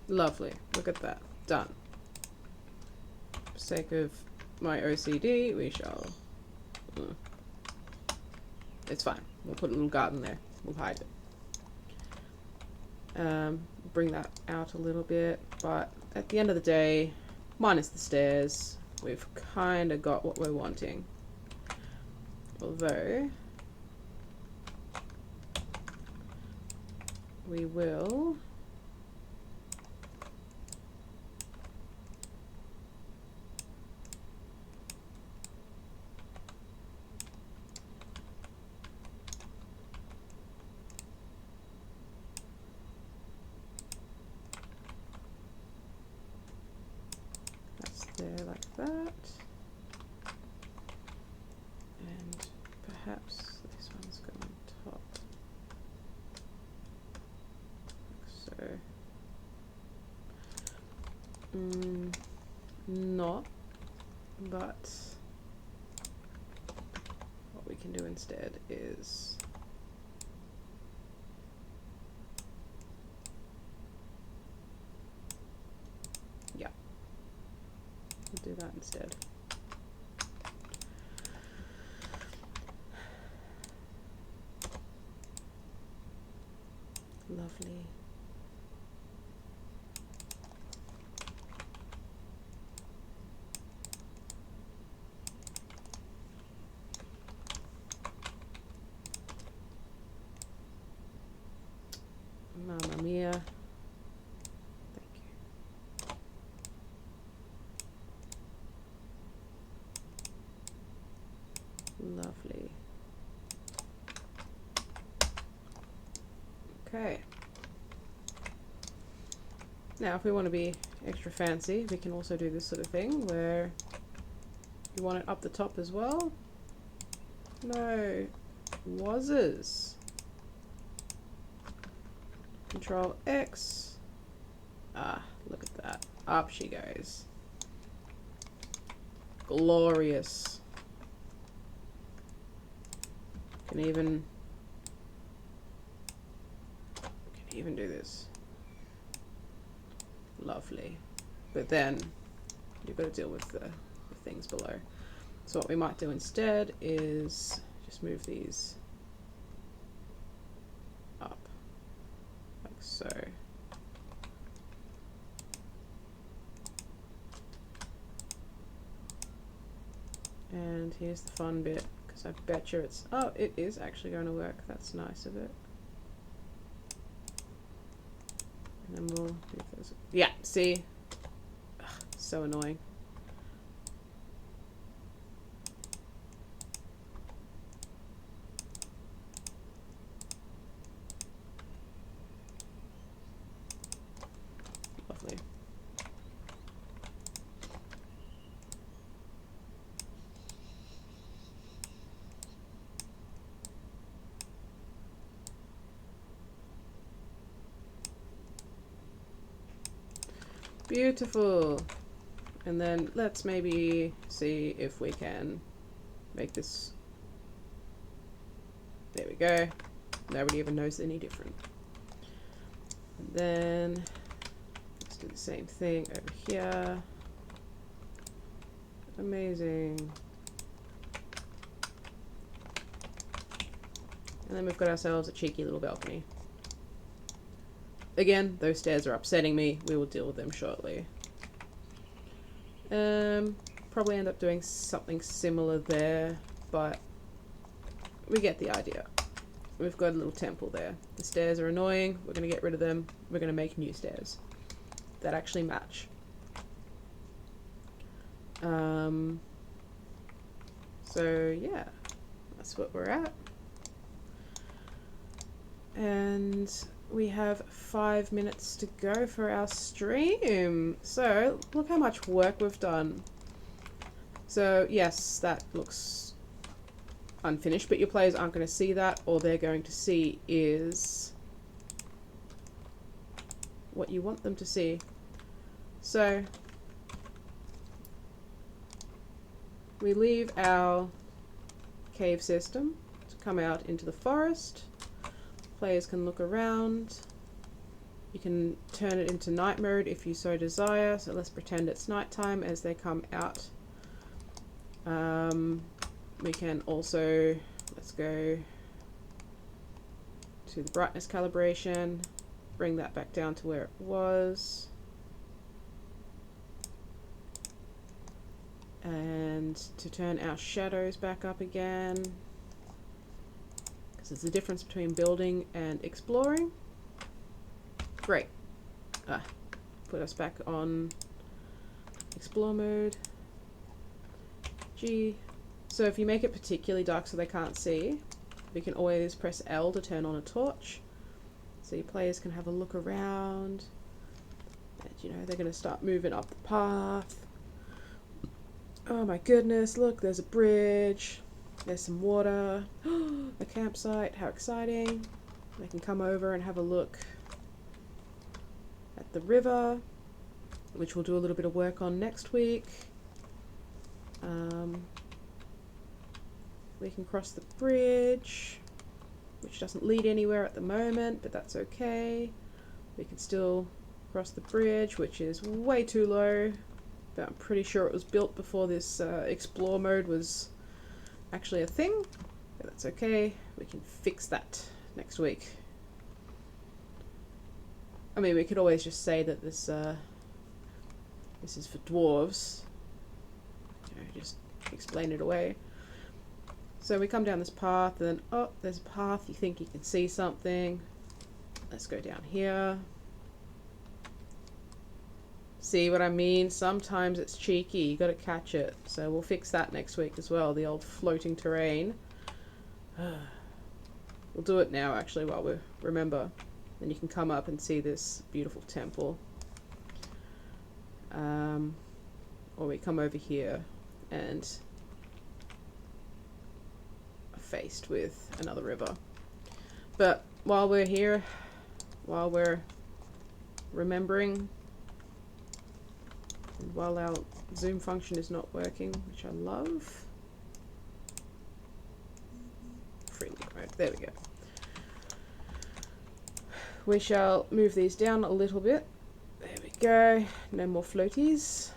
Lovely. Look at that. Done. For sake of my OCD, we shall... It's fine. We'll put a little garden there. We'll hide it. Bring that out a little bit, but at the end of the day, minus the stairs, we've kind of got what we're wanting. Although, we will... there like that, and perhaps this one's going on top, like so. Not, but what we can do instead is do that instead. Lovely. Mamma mia. Lovely. Okay. Now, if we want to be extra fancy, we can also do this sort of thing where you want it up the top as well. No. Wazzers. Control X. Ah, look at that. Up she goes. Glorious. Can even do this. Lovely. But then you've got to deal with the things below. So what we might do instead is just move these up like so. And here's the fun bit, because I bet you it's... Oh, it is actually going to work. That's nice of it. And then we'll do this. Yeah, see? Ugh, so annoying. Lovely. Beautiful. And then let's maybe see if we can make this. There we go. Nobody even knows any different. And then Let's do the same thing over here. Amazing. And then we've got ourselves a cheeky little balcony. Again, those stairs are upsetting me. We will deal with them shortly. Probably end up doing something similar there, but we get the idea. We've got a little temple there. The stairs are annoying. We're going to get rid of them. We're going to make new stairs that actually match. So yeah, that's what we're at. And we have 5 minutes to go for our stream. So look how much work we've done. So yes, that looks unfinished, but your players aren't going to see that. All they're going to see is what you want them to see. So we leave our cave system to come out into the forest. Players can look around. You can turn it into night mode if you so desire. So let's pretend it's nighttime as they come out. We can also, let's go to the brightness calibration, bring that back down to where it was. And to turn our shadows back up again, because there's a difference between building and exploring. Great. Put us back on explore mode. G. So if you make it particularly dark so they can't see, we can always press L to turn on a torch. So your players can have a look around. And you know, they're going to start moving up the path. Oh my goodness, look, there's a bridge. There's some water. A campsite, how exciting. They can come over and have a look at the river, which we'll do a little bit of work on next week. We can cross the bridge, which doesn't lead anywhere at the moment, but that's okay. We can still cross the bridge, which is way too low, but I'm pretty sure it was built before this explore mode was actually a thing, but that's okay. We can fix that next week. I mean, we could always just say that this is for dwarves. You know, just explain it away. So we come down this path, and then, oh, there's a path, you think you can see something. Let's go down here. See what I mean? Sometimes it's cheeky, you gotta catch it. So we'll fix that next week as well, the old floating terrain. We'll do it now, actually, while we remember. Then you can come up and see this beautiful temple. Or we come over here and faced with another river. But while we're here, while we're remembering, and while our zoom function is not working, which I love, freely mode, there we go. We shall move these down a little bit. There we go. No more floaties.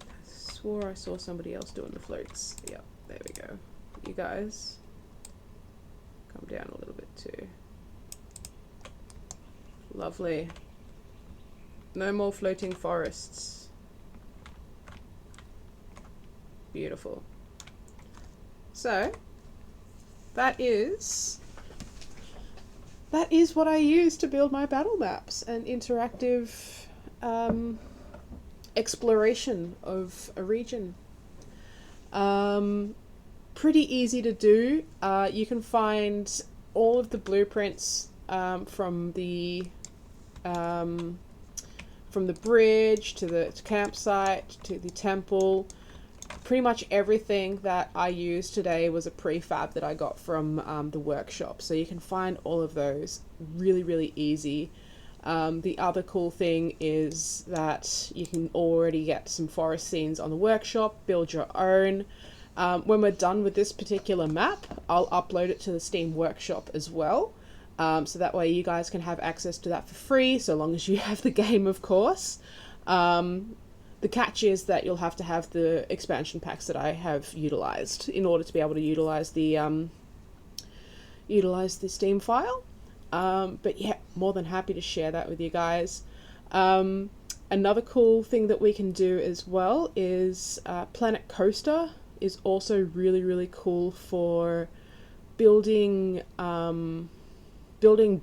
I swore I saw somebody else doing the floats. Yep, there we go. You guys, come down a little bit too. Lovely. No more floating forests. Beautiful. So, that is what I use to build my battle maps and interactive exploration of a region. Pretty easy to do. You can find all of the blueprints from the bridge to the campsite to the temple. Pretty much everything that I used today was a prefab that I got from the workshop, so you can find all of those really, really easy. The other cool thing is that you can already get some forest scenes on the workshop, build your own. When we're done with this particular map, I'll upload it to the Steam Workshop as well. So that way you guys can have access to that for free, so long as you have the game, of course. The catch is that you'll have to have the expansion packs that I have utilized in order to be able to utilize the Steam file. But yeah, more than happy to share that with you guys. Another cool thing that we can do as well is Planet Coaster is also really, really cool for building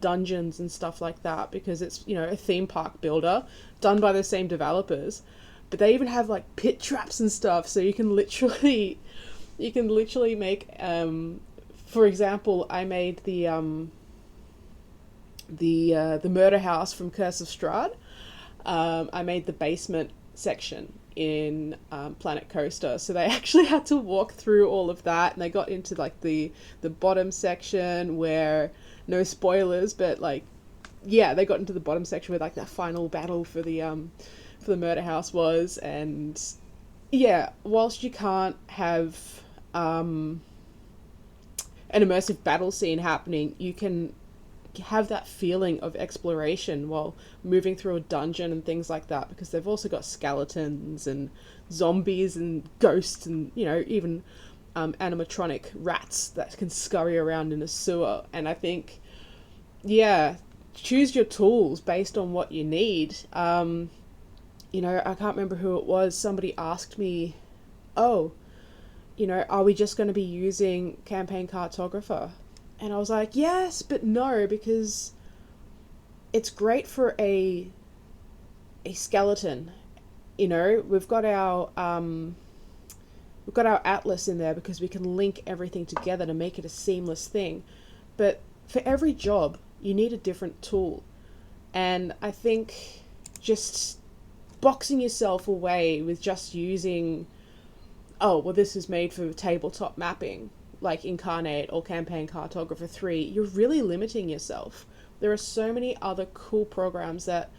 dungeons and stuff like that, because it's, you know, a theme park builder done by the same developers, but they even have like pit traps and stuff, so you can literally make for example, I made the murder house from Curse of Strahd. I made the basement section in Planet Coaster, so they actually had to walk through all of that, and they got into like the bottom section where, no spoilers, but like, yeah, they got into the bottom section where like that final battle for the murder house was. And yeah, whilst you can't have an immersive battle scene happening, you can have that feeling of exploration while moving through a dungeon and things like that, because they've also got skeletons and zombies and ghosts and, you know, even animatronic rats that can scurry around in a sewer. And I think, yeah, choose your tools based on what you need. You know, I can't remember who it was. Somebody asked me, oh, you know, are we just going to be using Campaign Cartographer? And I was like, yes, but no, because it's great for a skeleton. You know, we've got our atlas in there because we can link everything together to make it a seamless thing. But for every job, you need a different tool. And I think just boxing yourself away with just using, oh, well, this is made for tabletop mapping, like Incarnate or Campaign Cartographer 3, you're really limiting yourself. There are so many other cool programs that,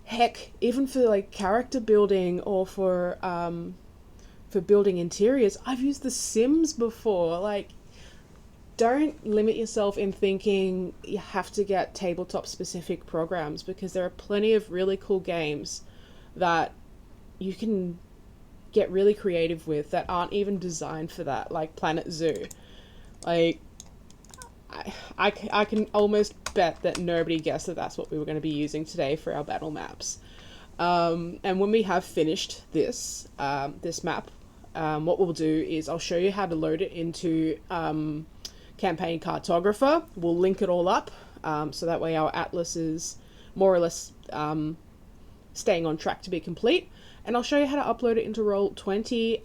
heck, even for like character building or for building interiors, I've used The Sims before. Like, don't limit yourself in thinking you have to get tabletop specific programs, because there are plenty of really cool games that you can get really creative with that aren't even designed for that, like Planet Zoo. Like, I can almost bet that nobody guessed that that's what we were going to be using today for our battle maps. And when we have finished this map, what we'll do is I'll show you how to load it into Campaign Cartographer. We'll link it all up, so that way our atlas is more or less staying on track to be complete. And I'll show you how to upload it into Roll20,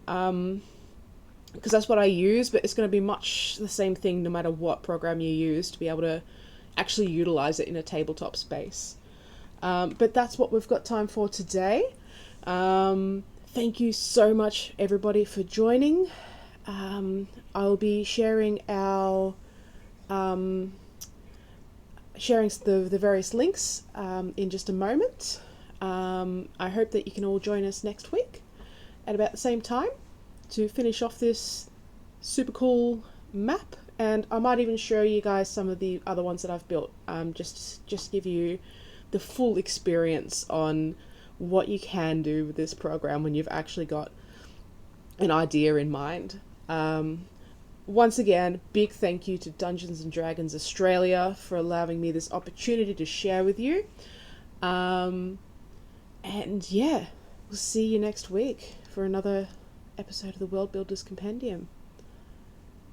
because that's what I use, but it's going to be much the same thing no matter what program you use to be able to actually utilize it in a tabletop space. But that's what we've got time for today. Thank you so much, everybody, for joining. I'll be sharing our sharing the various links in just a moment. I hope that you can all join us next week at about the same time to finish off this super cool map, and I might even show you guys some of the other ones that I've built, just give you the full experience on what you can do with this program when you've actually got an idea in mind. Once again, big thank you to Dungeons and Dragons Australia for allowing me this opportunity to share with you. And yeah, we'll see you next week for another episode of the Worldbuilder's Compendium.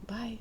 Bye.